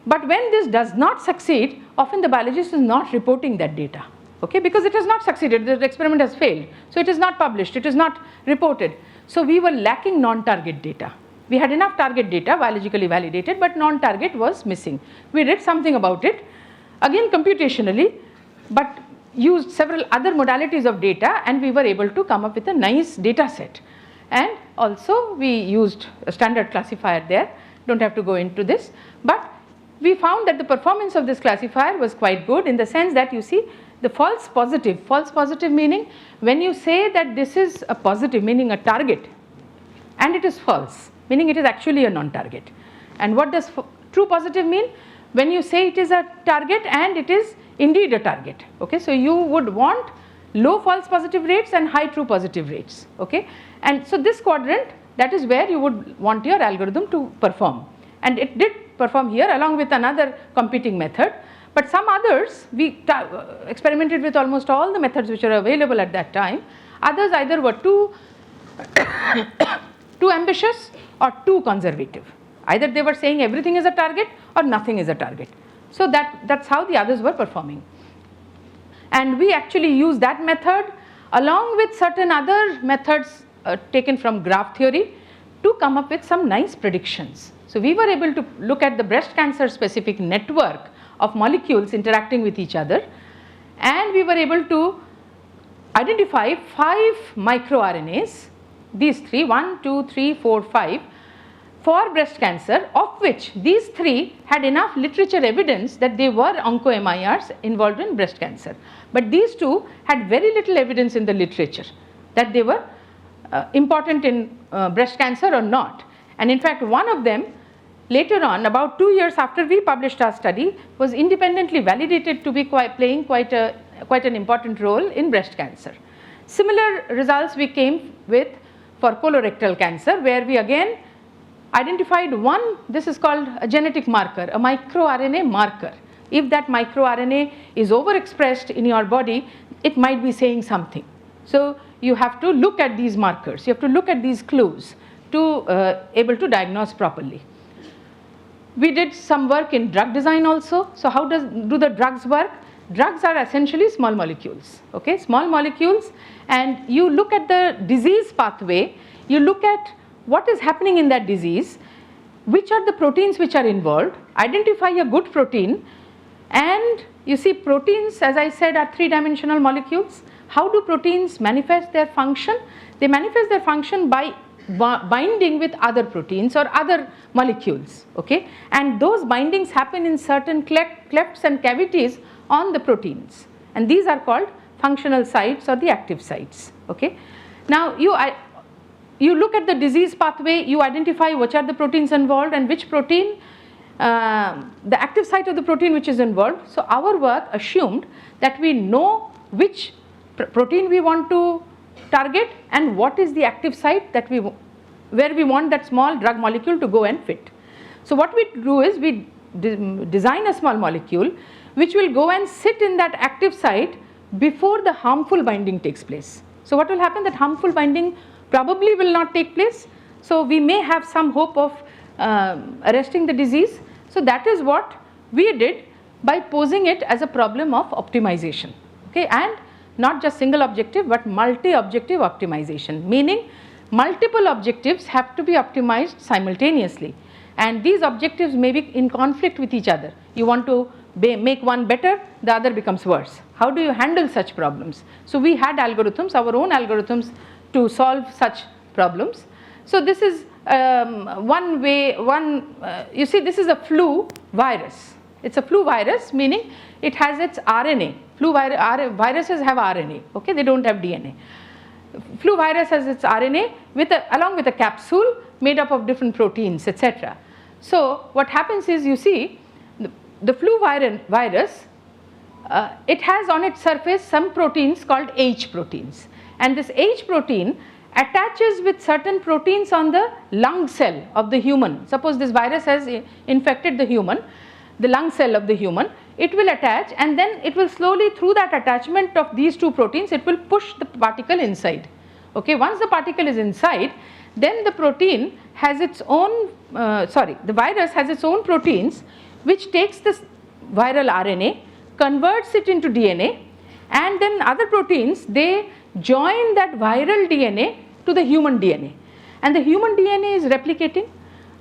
C: But when this does not succeed, often the biologist is not reporting that data. Okay, because it has not succeeded, the experiment has failed. So it is not published, it is not reported. So we were lacking non-target data. We had enough target data, biologically validated, but non-target was missing. We did something about it, again computationally, but used several other modalities of data, and we were able to come up with a nice data set. And also we used a standard classifier there, don't have to go into this, but we found that the performance of this classifier was quite good, in the sense that you see the false positive meaning when you say that this is a positive, meaning a target, and it is false, meaning it is actually a non-target. And what does true positive mean? When you say it is a target and it is indeed a target. Okay, so you would want low false positive rates and high true positive rates. Okay, and so this quadrant, that is where you would want your algorithm to perform, and it did perform here along with another competing method. But some others, we experimented with almost all the methods which are available at that time. Others either were too ambitious or too conservative. Either they were saying everything is a target or nothing is a target. So that's how the others were performing. And we actually use that method along with certain other methods taken from graph theory to come up with some nice predictions. So we were able to look at the breast cancer specific network of molecules interacting with each other, and we were able to identify 5 microRNAs, these 3, 1, 2, 3, 4, 5, for breast cancer, of which these 3 had enough literature evidence that they were onco-MIRs involved in breast cancer. But these 2 had very little evidence in the literature that they were important in breast cancer or not. And in fact, one of them later on, about 2 years after we published our study, was independently validated to be playing quite an important role in breast cancer. Similar results we came with for colorectal cancer, where we again identified one, this is called a genetic marker, a microRNA marker. If that microRNA is overexpressed in your body, it might be saying something. So you have to look at these markers, you have to look at these clues to able to diagnose properly. We did some work in drug design also. So how do the drugs work? Drugs are essentially small molecules, okay, small molecules, and you look at the disease pathway, you look at what is happening in that disease, which are the proteins which are involved, identify a good protein, and you see proteins, as I said, are 3-dimensional molecules. How do proteins manifest their function? They manifest their function by binding with other proteins or other molecules, okay, and those bindings happen in certain clefts and cavities on the proteins, and these are called functional sites or the active sites. Okay, now you look at the disease pathway, you identify which are the proteins involved and which protein, the active site of the protein which is involved. So our work assumed that we know which protein we want to target and what is the active site that where we want that small drug molecule to go and fit. So what we do is we design a small molecule which will go and sit in that active site before the harmful binding takes place. So what will happen, that harmful binding probably will not take place, so we may have some hope of arresting the disease. So that is what we did by posing it as a problem of optimization, okay, and not just single objective but multi-objective optimization, meaning multiple objectives have to be optimized simultaneously, and these objectives may be in conflict with each other. You want to make one better, the other becomes worse. How do you handle such problems? So we had algorithms, our own algorithms, to solve such problems. So this is one way, you see this is a flu virus. It's a flu virus, meaning it has its RNA. Viruses have RNA, okay, they don't have DNA. Flu virus has its RNA along with a capsule made up of different proteins, etc. So what happens is, you see the flu virus, it has on its surface some proteins called H proteins, and this H protein attaches with certain proteins on the lung cell of the human. Suppose this virus has infected the human, the lung cell of the human, it will attach, and then it will slowly, through that attachment of these 2 proteins, it will push the particle inside. Okay, once the particle is inside, then the protein has its own, the virus has its own proteins which takes this viral RNA, converts it into DNA, and then other proteins, they join that viral DNA to the human DNA, and the human DNA is replicating.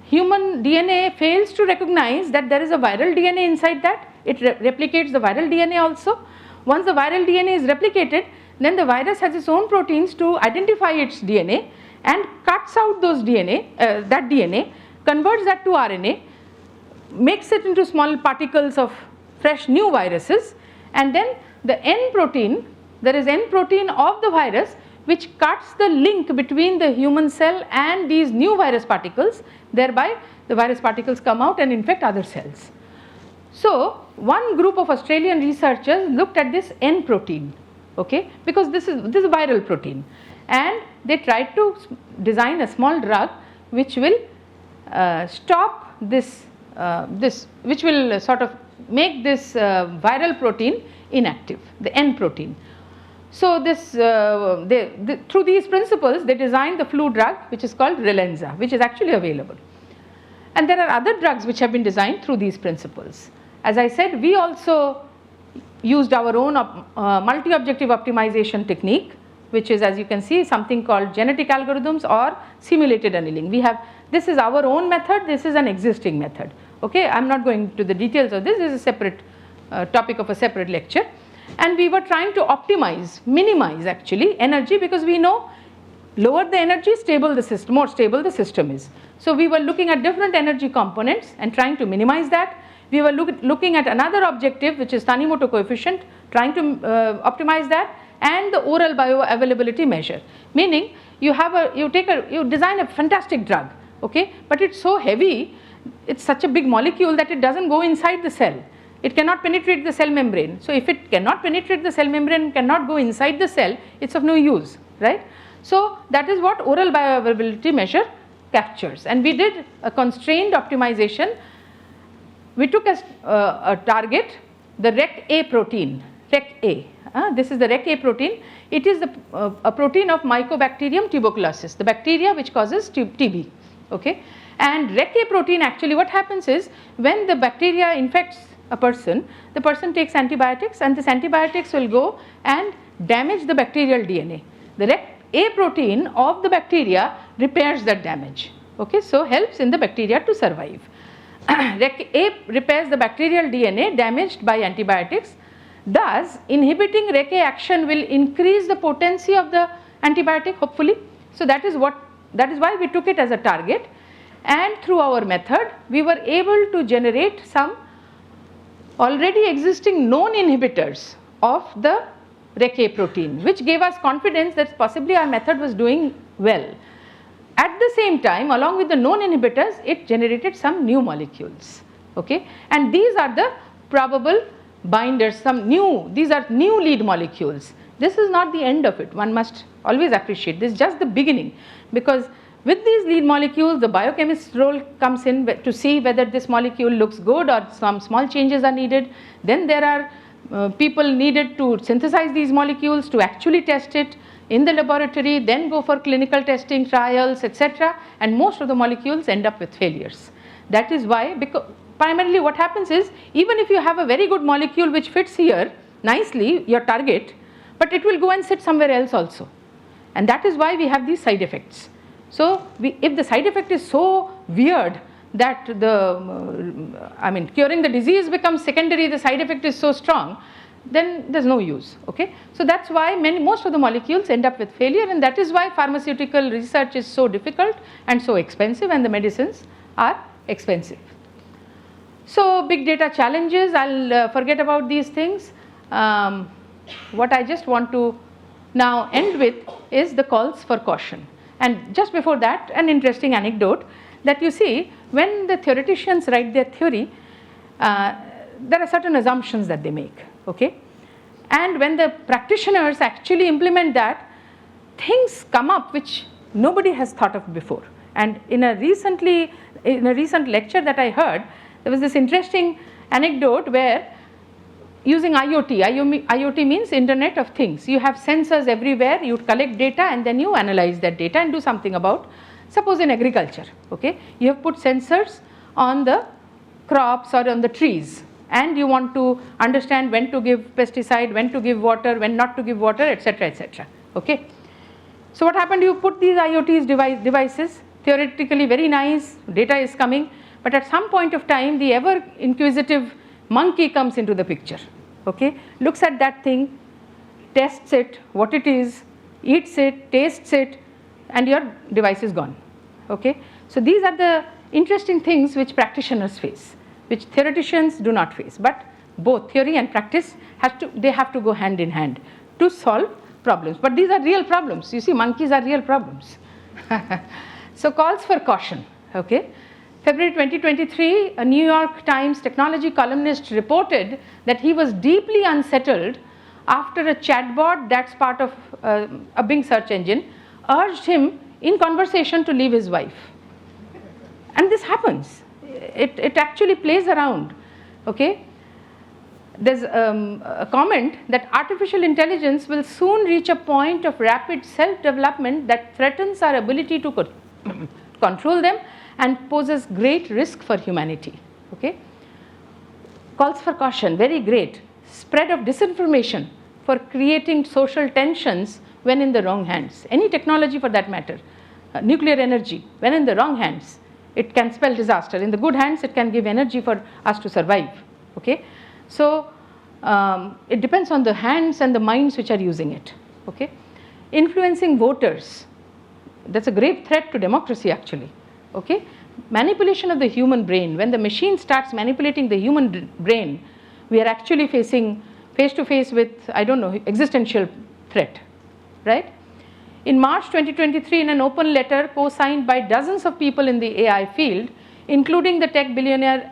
C: Human DNA fails to recognize that there is a viral DNA inside that, it replicates the viral DNA also. Once the viral DNA is replicated, then the virus has its own proteins to identify its DNA and cuts out those that DNA, converts that to RNA, makes it into small particles of fresh new viruses, and then the N protein, there is N protein of the virus which cuts the link between the human cell and these new virus particles, thereby the virus particles come out and infect other cells. So one group of Australian researchers looked at this N protein, okay, because this is a viral protein, and they tried to design a small drug which will stop this, which will sort of make this viral protein inactive, the N protein. So this, through these principles, they designed the flu drug which is called Relenza, which is actually available. And there are other drugs which have been designed through these principles. As I said, we also used our own multi-objective optimization technique, which is, as you can see, something called genetic algorithms or simulated annealing. This is our own method, this is an existing method. Okay, I am not going to the details of this, this is a separate topic of a separate lecture. And we were trying to optimize, minimize actually energy, because we know lower the energy, more stable the system is. So we were looking at different energy components and trying to minimize that. We were looking at another objective, which is Tanimoto coefficient, trying to optimize that, and the oral bioavailability measure. Meaning you design a fantastic drug, okay, but it's so heavy, it's such a big molecule that it doesn't go inside the cell. It cannot penetrate the cell membrane. So if it cannot penetrate the cell membrane, cannot go inside the cell, it's of no use, right? So that is what oral bioavailability measure captures. And we did a constrained optimization. We took as a target the REC-A protein, REC-A. This is the REC-A protein. It is a protein of Mycobacterium tuberculosis, the bacteria which causes TB, okay? And REC-A protein, actually what happens is, when the bacteria infects a person, the person takes antibiotics, and this antibiotics will go and damage the bacterial DNA. The REC-A protein of the bacteria repairs that damage, okay, so helps in the bacteria to survive. REC-A repairs the bacterial DNA damaged by antibiotics. Thus, inhibiting REC-A action will increase the potency of the antibiotic, hopefully. So that is why we took it as a target, and through our method we were able to generate some already existing known inhibitors of the REC-A protein, which gave us confidence that possibly our method was doing well. At the same time, along with the known inhibitors, it generated some new molecules, okay, and these are the probable binders, these are new lead molecules. This is not the end of it, one must always appreciate this, just the beginning, because with these lead molecules, the biochemist's role comes in to see whether this molecule looks good or some small changes are needed. Then there are people needed to synthesize these molecules, to actually test it in the laboratory, then go for clinical testing, trials, etc. And most of the molecules end up with failures. That is why, because primarily what happens is, even if you have a very good molecule which fits here nicely, your target, but it will go and sit somewhere else also. And that is why we have these side effects. So if the side effect is so weird that curing the disease becomes secondary, the side effect is so strong, then there's no use, okay. So that's why most of the molecules end up with failure, and that is why pharmaceutical research is so difficult and so expensive, and the medicines are expensive. So big data challenges, I'll forget about these things. What I just want to now end with is the calls for caution. And just before that, an interesting anecdote, that you see, when the theoreticians write their theory, there are certain assumptions that they make, okay, and when the practitioners actually implement that, things come up which nobody has thought of before. And in a recent lecture that I heard, there was this interesting anecdote where, using IoT means Internet of Things. You have sensors everywhere, you collect data and then you analyze that data and do something about, suppose in agriculture, okay, you have put sensors on the crops or on the trees, and you want to understand when to give pesticide, when to give water, when not to give water, etc., etc., okay. So what happened, you put these IoT devices, theoretically very nice, data is coming, but at some point of time the ever inquisitive monkey comes into the picture, okay, looks at that thing, tests it, what it is, eats it, tastes it, and your device is gone, okay. So these are the interesting things which practitioners face, which theoreticians do not face, but both theory and practice have to go hand in hand to solve problems. But these are real problems, you see, monkeys are real problems. So calls for caution, okay. February 2023, a New York Times technology columnist reported that he was deeply unsettled after a chatbot that's part of a Bing search engine urged him in conversation to leave his wife. And this happens. It actually plays around. Okay? There's a comment that artificial intelligence will soon reach a point of rapid self-development that threatens our ability to control them and poses great risk for humanity. Okay? Calls for caution, very great. Spread of disinformation for creating social tensions when in the wrong hands. Any technology for that matter. Nuclear energy, when in the wrong hands, it can spell disaster. In the good hands, it can give energy for us to survive. Okay? So, it depends on the hands and the minds which are using it. Okay? Influencing voters, that's a grave threat to democracy actually. Okay? Manipulation of the human brain, when the machine starts manipulating the human brain, we are actually facing face to face with, I don't know, existential threat, right? In March 2023, in an open letter co-signed by dozens of people in the AI field, including the tech billionaire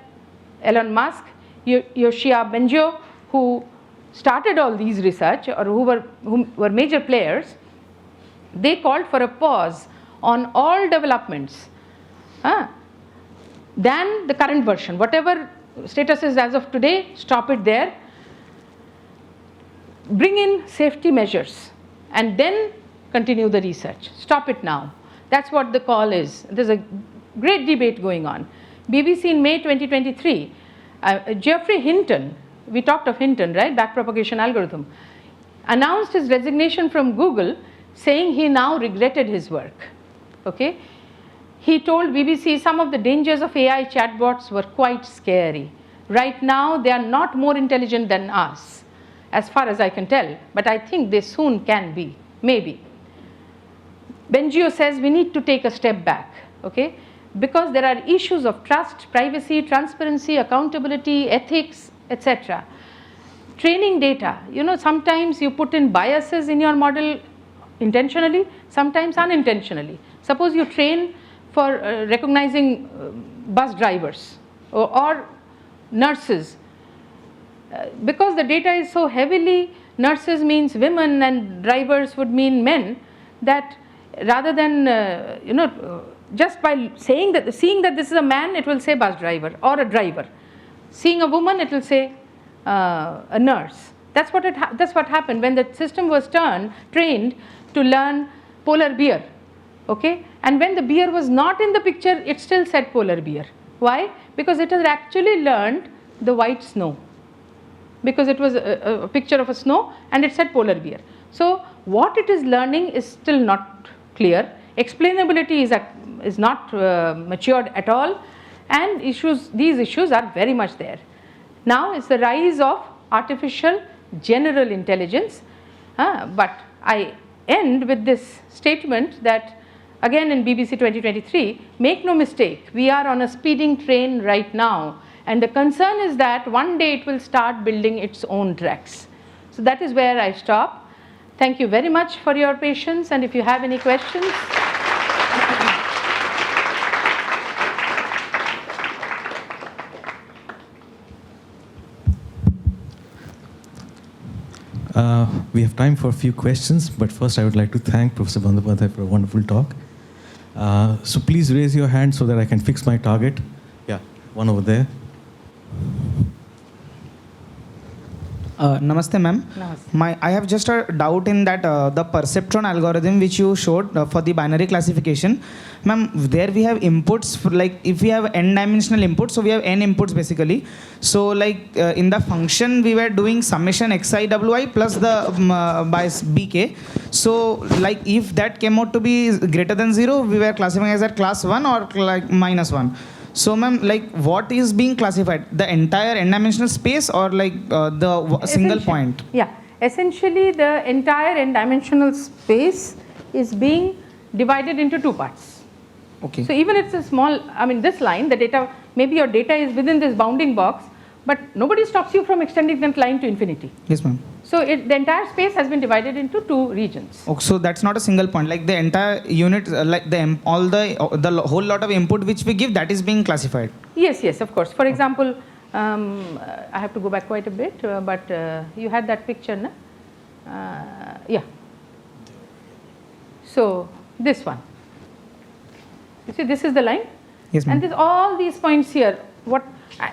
C: Elon Musk, Yoshia Bengio, who started all these research or who were major players, they called for a pause on all developments than the current version. Whatever status is as of today, stop it there. Bring in safety measures and then continue the research. Stop it now. That's what the call is. There's a great debate going on. BBC in May 2023, Geoffrey Hinton, we talked of Hinton, right, backpropagation algorithm, announced his resignation from Google, saying he now regretted his work. Okay? He told BBC some of the dangers of AI chatbots were quite scary. Right now, they are not more intelligent than us, as far as I can tell, but I think they soon can be, maybe. Bengio says we need to take a step back, okay? Because there are issues of trust, privacy, transparency, accountability, ethics, etc. Training data, you know, sometimes you put in biases in your model intentionally, sometimes unintentionally. Suppose you train for recognizing bus drivers or nurses. Because the data is so heavily, nurses means women and drivers would mean men, that rather than, just by seeing that this is a man, it will say bus driver or a driver. Seeing a woman, it will say a nurse. That's what happened when the system was trained to learn polar bear. Okay? And when the bear was not in the picture, it still said polar bear. Why? Because it has actually learned the white snow. Because it was a picture of a snow and it said polar bear. So what it is learning is still not clear. Explainability is not matured at all, and these issues are very much there. Now it's the rise of artificial general intelligence, but I end with this statement that, again in BBC 2023, make no mistake, we are on a speeding train right now, and the concern is that one day it will start building its own tracks. So that is where I stop. Thank you very much for your patience, and if you have any questions.
B: We have time for a few questions, but first I would like to thank Professor Bandyopadhyay for a wonderful talk. So please raise your hand so that I can fix my target. Yeah, one over there.
D: Namaste, ma'am.
C: Namaste.
D: I have just a doubt in that the perceptron algorithm which you showed for the binary classification. Ma'am, there we have inputs, for, like if we have n-dimensional inputs, so we have n inputs basically. So like in the function we were doing summation xiwi plus the bias bk. So like if that came out to be greater than 0, we were classifying as at class 1 or like -1. So ma'am, like what is being classified? The entire n-dimensional space or like the single point?
C: Yeah, essentially the entire n-dimensional space is being divided into two parts.
D: Okay.
C: So even if it's a small, I mean this line, the data, maybe your data is within this bounding box, but nobody stops you from extending that line to infinity.
D: Yes, ma'am.
C: So the entire space has been divided into two regions.
D: Okay, so that's not a single point. Like the entire unit, like the whole lot of input which we give, that is being classified.
C: Yes, yes, of course. For example, I have to go back quite a bit, but you had that picture, no? Yeah. So this one. You see, this is the line.
D: Yes, ma'am.
C: And this, all these points here. What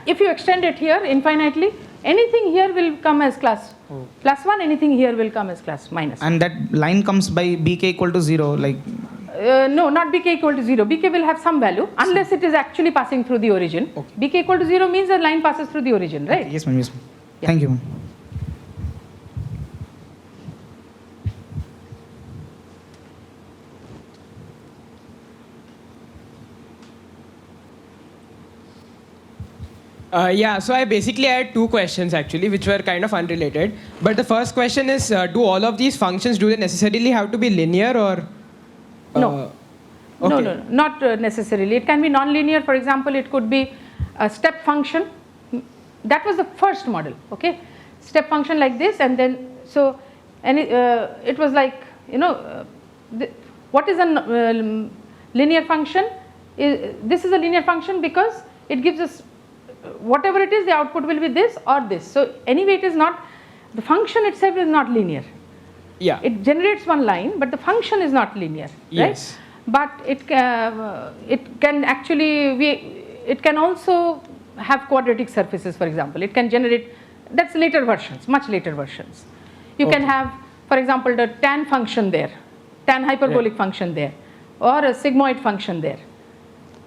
C: if you extend it here infinitely? Anything here will come as class plus 1. Anything here will come as class minus 1.
D: And that line comes by bk equal to 0, like.
C: No, not bk equal to 0. Bk will have some value unless it is actually passing through the origin.
D: Okay.
C: Bk equal to 0 means the line passes through the origin, right?
D: Okay, yes, ma'am. Yes, ma'am.
C: Yeah.
D: Thank you, ma'am.
E: Yeah, so I basically had two questions actually, which were kind of unrelated. But the first question is, do all of these functions, do they necessarily have to be linear or?
C: No.
E: Okay.
C: No, not necessarily. It can be non-linear. For example, it could be a step function. That was the first model, okay? Step function like this, and then, so, and it was like, you know, what is a linear function? This is a linear function because it gives us, whatever it is, the output will be this or this. So anyway, it is not, the function itself is not linear.
E: Yeah.
C: It generates one line, but the function is not linear,
E: Yes.
C: right? But it can actually, it can also have quadratic surfaces, for example. It can generate, that's later versions, much later versions. You can have, for example, the tan function there, tan hyperbolic function there, or a sigmoid function there.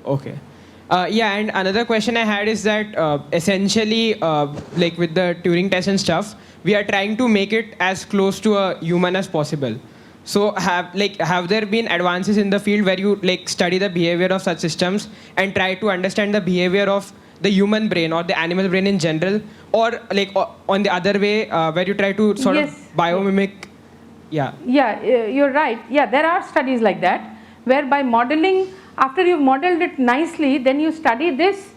E: Okay. Yeah, and another question I had is that essentially, like with the Turing test and stuff, we are trying to make it as close to a human as possible. So have there been advances in the field where you like study the behavior of such systems and try to understand the behavior of the human brain or the animal brain in general, or like on the other way where you try to sort of biomimic? Yeah.
C: Yeah, you're right. Yeah, there are studies like that, where by modeling, after you've modeled it nicely, then you study this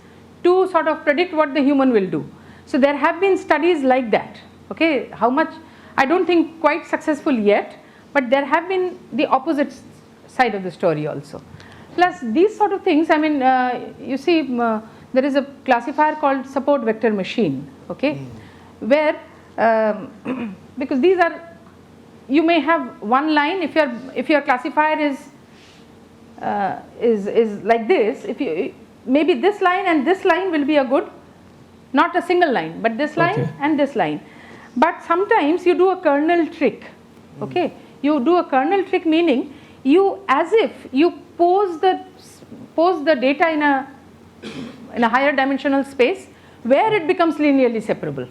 C: to sort of predict what the human will do. So there have been studies like that. Okay, how much, I don't think quite successful yet, but there have been the opposite side of the story also. Plus these sort of things, I mean, you see, there is a classifier called support vector machine, okay, where, because these are, you may have one line, if your classifier is like this, if you, maybe this line and this line will be a good, not a single line, but this line and this line. But sometimes you do a kernel trick, okay? You do a kernel trick, meaning you, as if you pose the data in a higher dimensional space where it becomes linearly separable,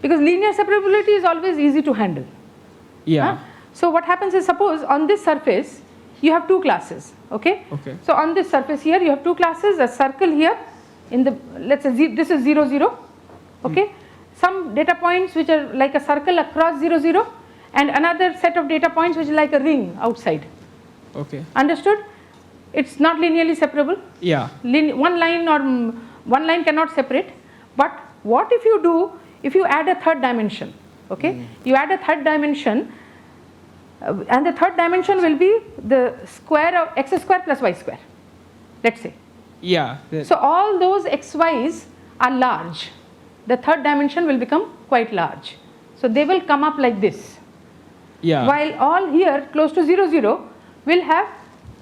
C: because linear separability is always easy to handle.
E: Yeah.
C: So what happens is, suppose on this surface you have two classes, okay?
E: Okay.
C: So on this surface here you have two classes, a circle here in the, let's say this is 0, 0, okay? Some data points which are like a circle across 0, 0, and another set of data points which is like a ring outside.
E: Okay.
C: Understood? It's not linearly separable.
E: Yeah.
C: One line cannot separate. But what if you do, if you add a third dimension, okay? You add a third dimension, and the third dimension will be the square of x square plus y square, let's say.
E: Yeah.
C: So all those xy's are large. The third dimension will become quite large. So they will come up like this.
E: Yeah.
C: While all here close to 0, 0 will have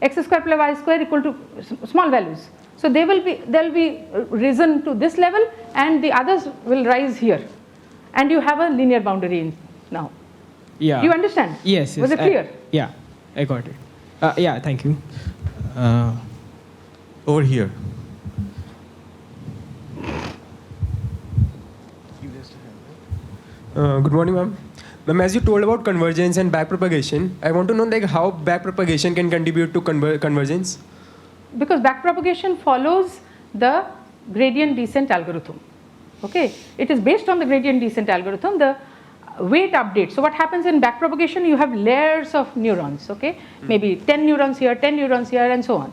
C: x square plus y square equal to small values. So they'll be risen to this level, and the others will rise here. And you have a linear boundary now.
E: Yeah.
C: You understand?
E: Yes.
C: Was it clear?
E: Yeah, I got it. Yeah, thank you.
B: Over here.
F: Good morning, ma'am. Ma'am, as you told about convergence and backpropagation, I want to know like how backpropagation can contribute to convergence.
C: Because backpropagation follows the gradient descent algorithm. Okay, it is based on the gradient descent algorithm, the weight update. So what happens in backpropagation, you have layers of neurons, okay? Maybe 10 neurons here, 10 neurons here, and so on.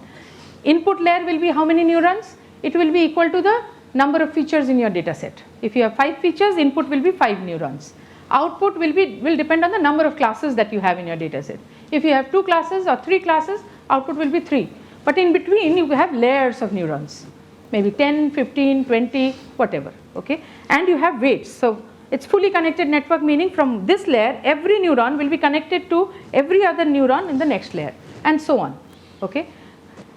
C: Input layer will be how many neurons? It will be equal to the number of features in your data set. If you have 5 features, input will be 5 neurons. Output will depend on the number of classes that you have in your data set. If you have 2 classes or 3 classes, output will be 3. But in between, you have layers of neurons, maybe 10, 15, 20, whatever. Okay? And you have weights. So it's fully connected network, meaning from this layer, every neuron will be connected to every other neuron in the next layer, and so on. Okay?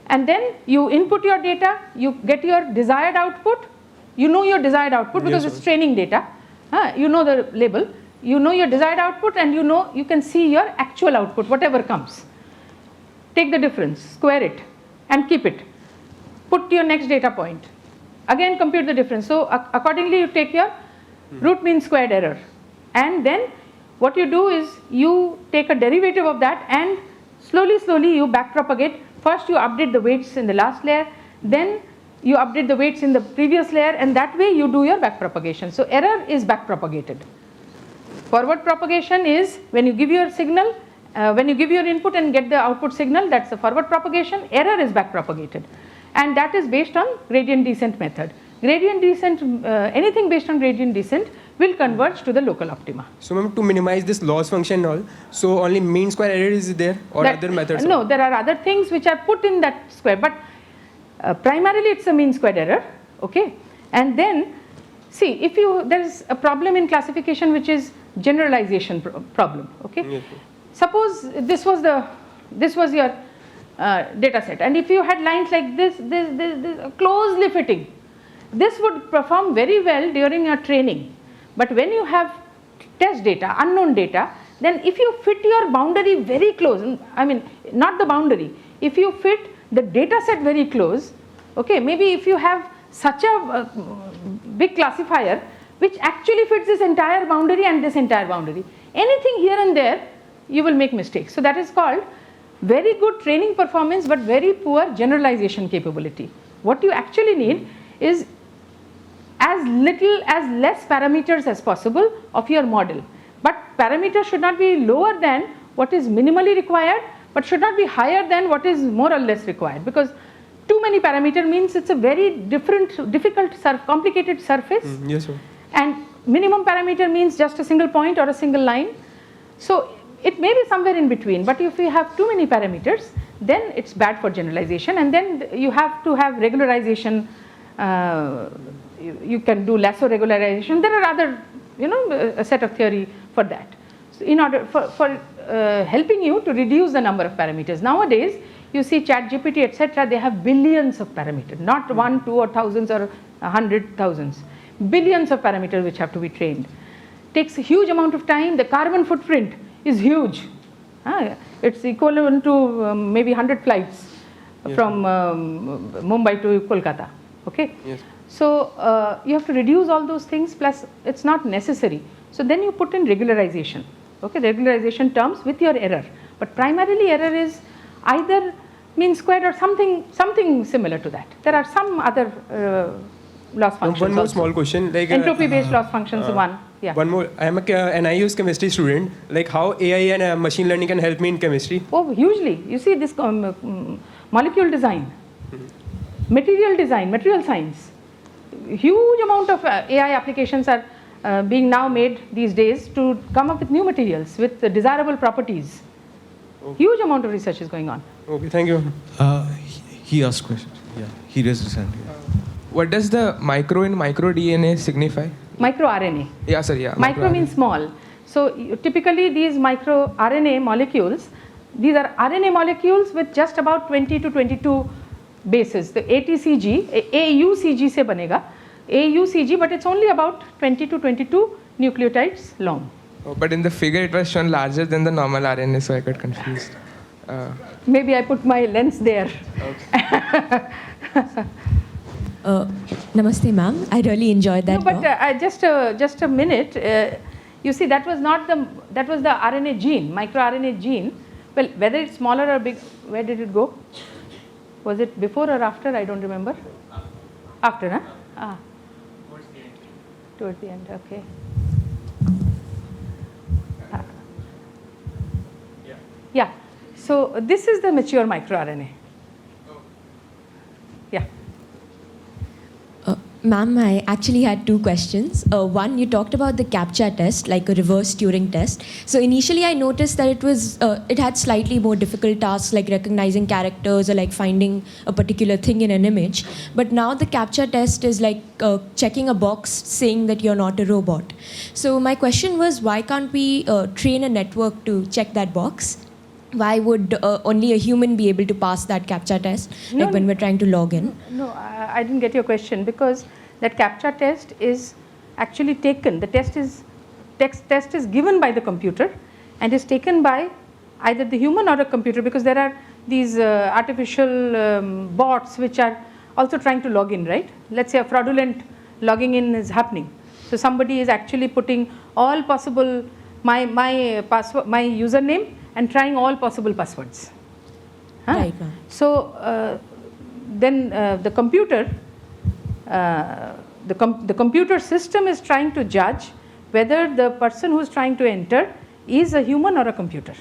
C: And then you input your data, you get your desired output. You know your desired output because it's training data. You know the label. You know your desired output, and you can see your actual output, whatever comes. Take the difference, square it, and keep it. Put your next data point. Again, compute the difference. So accordingly, you take your root mean squared error. And then what you do is you take a derivative of that, and slowly you backpropagate. First you update the weights in the last layer, then you update the weights in the previous layer, and that way you do your backpropagation. So error is backpropagated. Forward propagation is when you give your signal, when you give your input and get the output signal, that's the forward propagation. Error is backpropagated, and that is based on gradient descent method. Gradient descent, anything based on gradient descent will converge to the local optima.
F: So ma'am, to minimize this loss function and all, so only mean square error is there, or other methods?
C: No, there are other things which are put in that square, but primarily it's a mean squared error. Okay, and then see, if there is a problem in classification which is generalization problem. Okay, yes. Suppose this was your data set, and if you had lines like this closely fitting, this would perform very well during your training. But when you have test data, unknown data, then if you fit your boundary very close, I mean not the boundary, if you fit the data set very close, okay, maybe if you have such a big classifier which actually fits this entire boundary and this entire boundary, anything here and there, you will make mistakes. So that is called very good training performance but very poor generalization capability. What you actually need is as less parameters as possible of your model, but parameters should not be lower than what is minimally required, but should not be higher than what is more or less required, because too many parameter means it's a very difficult, complicated surface.
F: Yes, sir.
C: And minimum parameter means just a single point or a single line. So it may be somewhere in between, but if you have too many parameters, then it's bad for generalization, and then you have to have regularization. You can do lasso regularization. There are other, a set of theory for that. So in order for helping you to reduce the number of parameters. Nowadays, you see ChatGPT, etc. They have billions of parameters, not 1, 2, or thousands or 100,000s. Billions of parameters which have to be trained. Takes a huge amount of time. The carbon footprint is huge. It's equivalent to maybe 100 flights from Mumbai to Kolkata. Okay.
F: Yes.
C: So you have to reduce all those things, plus it's not necessary. So then you put in regularization. Okay, regularization terms with your error. But primarily error is either mean squared or something similar to that. There are some other loss functions.
F: One more
C: also.
F: small question, like
C: entropy based loss functions. One. Yeah.
F: One more. I am an IU's chemistry student. Like how AI and machine learning can help me in chemistry?
C: Oh, hugely. You see this molecule design, material design, material science. Huge amount of AI applications are being now made these days to come up with new materials with desirable properties. Okay. Huge amount of research is going on.
F: Okay, thank you.
B: He asked questions. Yeah, he raised his hand.
G: What does the micro in microDNA signify?
C: MicroRNA.
G: Yeah, sir, yeah.
C: Micro means small. So typically these microRNA molecules, these are RNA molecules with just about 20 to 22 bases. The ATCG, AUCG se banega. AUCG, but it's only about 20 to 22 nucleotides long.
G: Oh, but in the figure it was shown larger than the normal RNA, so I got confused.
C: Maybe I put my lens there.
G: Okay.
H: Namaste, ma'am. I really enjoyed that.
C: No, but just a minute. You see, that was the RNA gene, microRNA gene. Well, whether it's smaller or big, where did it go? Was it before or after? I don't remember. After, huh? Ah. Towards the end. Okay. Yeah. So this is the mature microRNA. Yeah.
H: Ma'am, I actually had two questions. One, you talked about the CAPTCHA test, like a reverse Turing test. So initially, I noticed that it had slightly more difficult tasks, like recognizing characters or like finding a particular thing in an image. But now the CAPTCHA test is like checking a box saying that you're not a robot. So my question was, why can't we train a network to check that box? Why would only a human be able to pass that CAPTCHA test, like when we're trying to log in?
C: No, I didn't get your question, because that CAPTCHA test is actually taken. The test is given by the computer and is taken by either the human or a computer, because there are these artificial bots which are also trying to log in, right? Let's say a fraudulent logging in is happening. So somebody is actually putting all possible my password, my username, and trying all possible passwords.
H: Right, ma'am.
C: So then the computer, the computer system is trying to judge whether the person who is trying to enter is a human or a computer.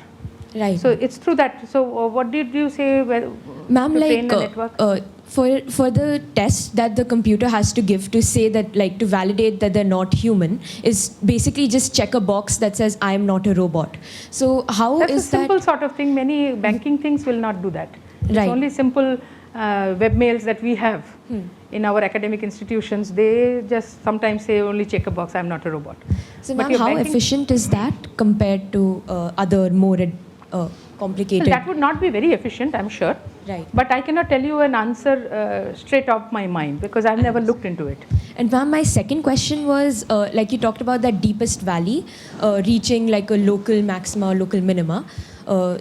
H: Right.
C: So it's through that. So what did you say?
H: Ma'am,
C: to train
H: like
C: the network?
H: for the test that the computer has to give to say that, like, to validate that they're not human, is basically just check a box that says I am not a robot. So how
C: That's
H: is
C: a simple
H: that?
C: sort of thing. Many banking things will not do that. It's
H: Right.
C: only simple webmails that we have in our academic institutions. They just sometimes say only check a box, I'm not a robot.
H: So
C: But
H: ma'am,
C: your
H: how
C: banking-
H: efficient is that compared to other more complicated?
C: Well, that would not be very efficient, I'm sure.
H: Right.
C: But I cannot tell you an answer straight off my mind, because I've never looked into it.
H: And ma'am, my second question was, like you talked about that deepest valley, reaching like a local maxima, local minima.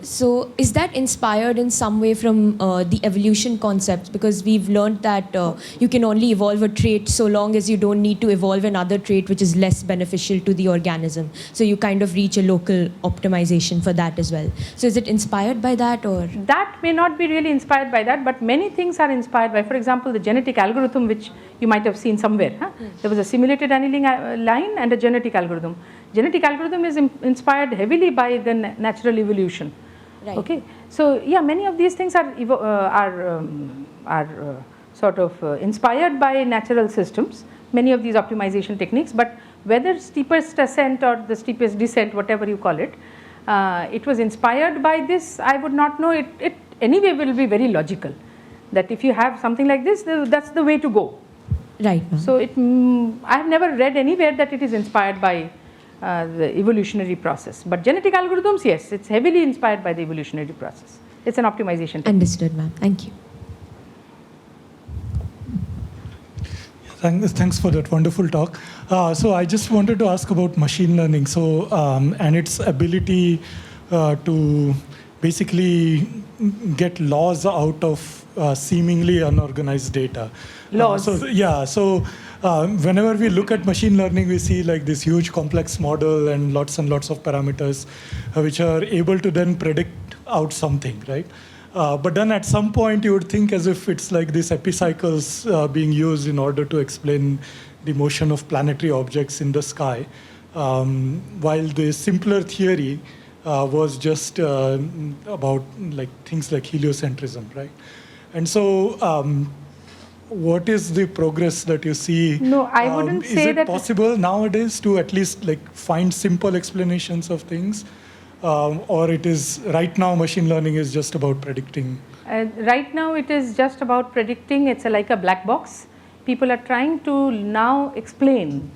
H: So is that inspired in some way from the evolution concept? Because we've learned that you can only evolve a trait so long as you don't need to evolve another trait which is less beneficial to the organism. So you kind of reach a local optimization for that as well. So is it inspired by that, or?
C: That may not be really inspired by that, but many things are inspired by, for example, the genetic algorithm, which you might have seen somewhere. There was a simulated annealing line and a genetic algorithm. Genetic algorithm is inspired heavily by the natural evolution.
H: Right.
C: Okay, so yeah, many of these things are sort of inspired by natural systems. Many of these optimization techniques, but whether steepest ascent or the steepest descent, whatever you call it, it was inspired by this, I would not know. It anyway will be very logical. That if you have something like this, that's the way to go.
H: Right, ma'am.
C: So I have never read anywhere that it is inspired by the evolutionary process. But genetic algorithms, yes, it's heavily inspired by the evolutionary process. It's an optimization technique.
H: Understood, ma'am. Thank you.
I: Thanks for that wonderful talk. So I just wanted to ask about machine learning. So and its ability to basically get laws out of seemingly unorganized data.
C: Laws.
I: So whenever we look at machine learning, we see like this huge complex model and lots of parameters which are able to then predict out something, right? But then at some point you would think as if it's like these epicycles being used in order to explain the motion of planetary objects in the sky, while the simpler theory was just about like things like heliocentrism, right? And so what is the progress that you see?
C: No, I wouldn't say that.
I: Is it possible nowadays to at least like find simple explanations of things? Or it is right now machine learning is just about predicting?
C: Right now it is just about predicting. It's like a black box. People are trying to now explain.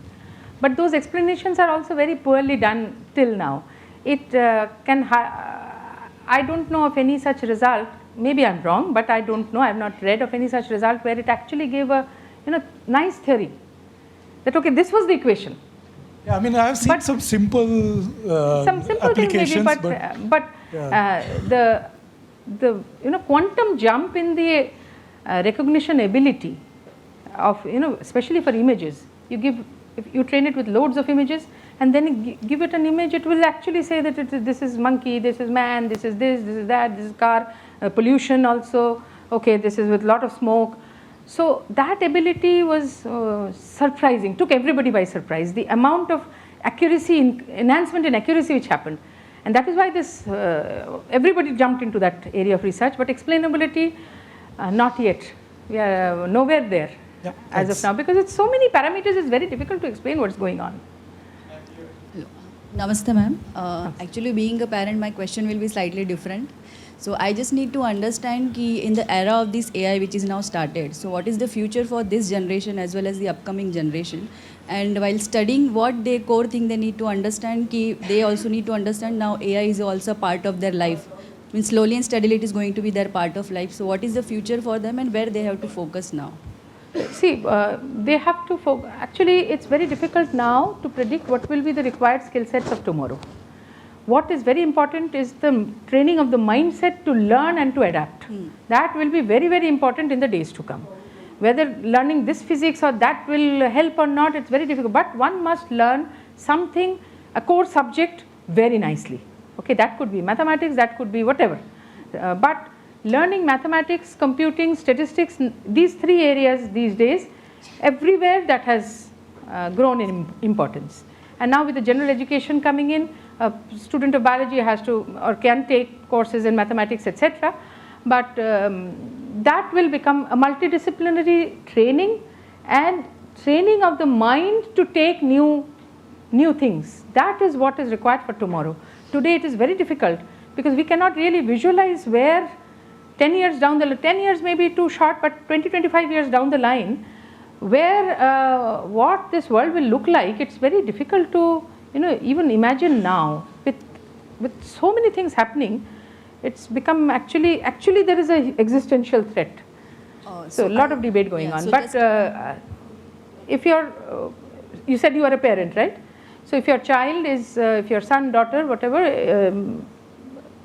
C: But those explanations are also very poorly done till now. It can, I don't know of any such result. Maybe I'm wrong, but I don't know. I have not read of any such result where it actually gave a nice theory. That okay, this was the equation.
I: Yeah, I mean, I have seen some simple
C: things maybe, but the quantum jump in the recognition ability of especially for images. If you train it with loads of images and then give it an image, it will actually say that this is monkey, this is man, this is that, this is car, pollution also. Okay, this is with lot of smoke. So that ability was surprising, took everybody by surprise, the amount of accuracy, enhancement in accuracy which happened. And that is why this everybody jumped into that area of research, but explainability, not yet. We are nowhere there. as of now, because it's so many parameters, it's very difficult to explain what's going on.
J: Namaste, ma'am. Actually, being a parent, my question will be slightly different. So I just need to understand ki in the era of this AI which is now started, so what is the future for this generation as well as the upcoming generation? And while studying, what they core thing they need to understand ki they also need to understand now AI is also part of their life. I mean, slowly and steadily it is going to be their part of life. So what is the future for them and where they have to focus now?
C: See, they have to actually, it's very difficult now to predict what will be the required skill sets of tomorrow. What is very important is the training of the mindset to learn and to adapt. That will be very, very important in the days to come. Whether learning this physics or that will help or not, it's very difficult. But one must learn something, a core subject, very nicely. Okay, that could be mathematics, that could be whatever. But learning mathematics, computing, statistics, these three areas these days, everywhere that has grown in importance. And now with the general education coming in, a student of biology has to or can take courses in mathematics, etc. But that will become a multidisciplinary training and training of the mind to take new things. That is what is required for tomorrow. Today it is very difficult because we cannot really visualize where 10 years down the line, 10 years may be too short, but 20-25 years down the line, where what this world will look like, it's very difficult to even imagine now. With so many things happening, it's become actually there is an existential threat. So a lot of debate going on. But if you said you are a parent, right? So if your child is, if your son, daughter, whatever,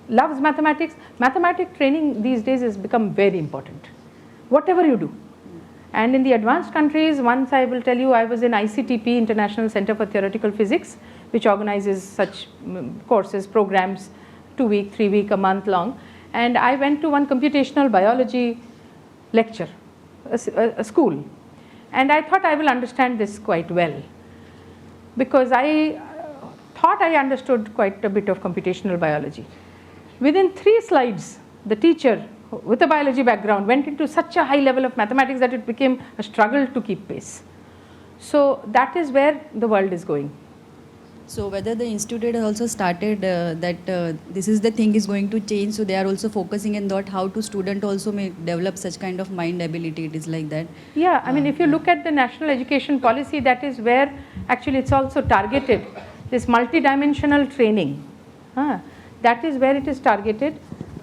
C: loves mathematics, mathematics training these days has become very important. Whatever you do. And in the advanced countries, once I will tell you, I was in ICTP, International Center for Theoretical Physics, which organizes such courses, programs, 2-week, 3-week, a month long. And I went to one computational biology lecture, a school. And I thought I will understand this quite well, because I thought I understood quite a bit of computational biology. Within 3 slides, the teacher with a biology background went into such a high level of mathematics that it became a struggle to keep pace. So that is where the world is going.
J: So whether the institute has also started that this is the thing is going to change, so they are also focusing in that how to student also may develop such kind of mind ability, it is like that.
C: Yeah, I mean if you look at the national education policy, that is where actually it's also targeted, this multidimensional training. That is where it is targeted.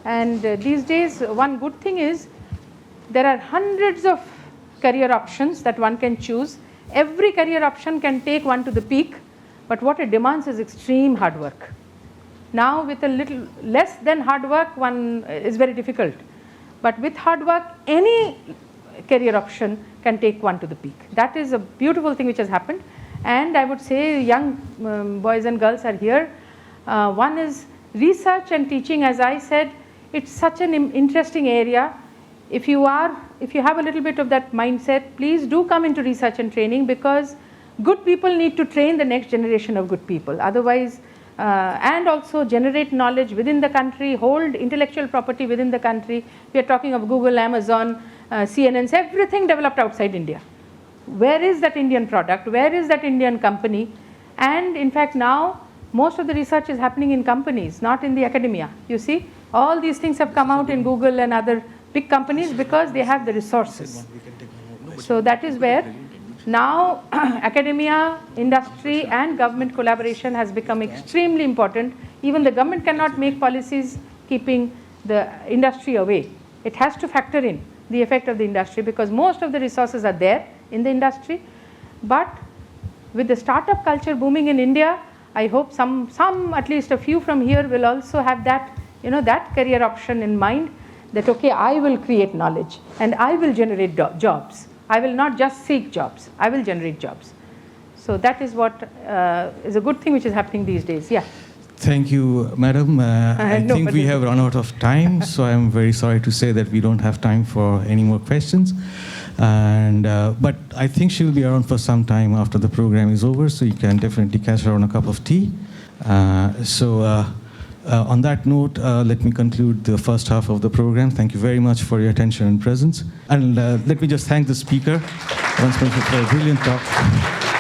C: And these days one good thing is there are hundreds of career options that one can choose. Every career option can take one to the peak, but what it demands is extreme hard work. Now with a little less than hard work, one is very difficult. But with hard work, any career option can take one to the peak. That is a beautiful thing which has happened. And I would say young boys and girls are here. One is research and teaching, as I said, it's such an interesting area. If you have a little bit of that mindset, please do come into research and training, because good people need to train the next generation of good people. Otherwise, and also generate knowledge within the country, hold intellectual property within the country. We are talking of Google, Amazon, CNNs, everything developed outside India. Where is that Indian product? Where is that Indian company? And in fact now, most of the research is happening in companies, not in the academia. You see, all these things have come out in Google and other big companies because they have the resources. So that is where now academia, industry and government collaboration has become extremely important. Even the government cannot make policies keeping the industry away. It has to factor in the effect of the industry, because most of the resources are there in the industry. But with the startup culture booming in India, I hope some at least a few from here will also have that, that career option in mind, that okay, I will create knowledge and I will generate jobs. I will not just seek jobs, I will generate jobs. So that is what is a good thing which is happening these days. Yeah.
B: Thank you, madam. I think we have run out of time, so I'm very sorry to say that we don't have time for any more questions. And but I think she'll be around for some time after the program is over, so you can definitely catch her on a cup of tea. On that note, let me conclude the first half of the program. Thank you very much for your attention and presence. And let me just thank the speaker once more for a brilliant talk.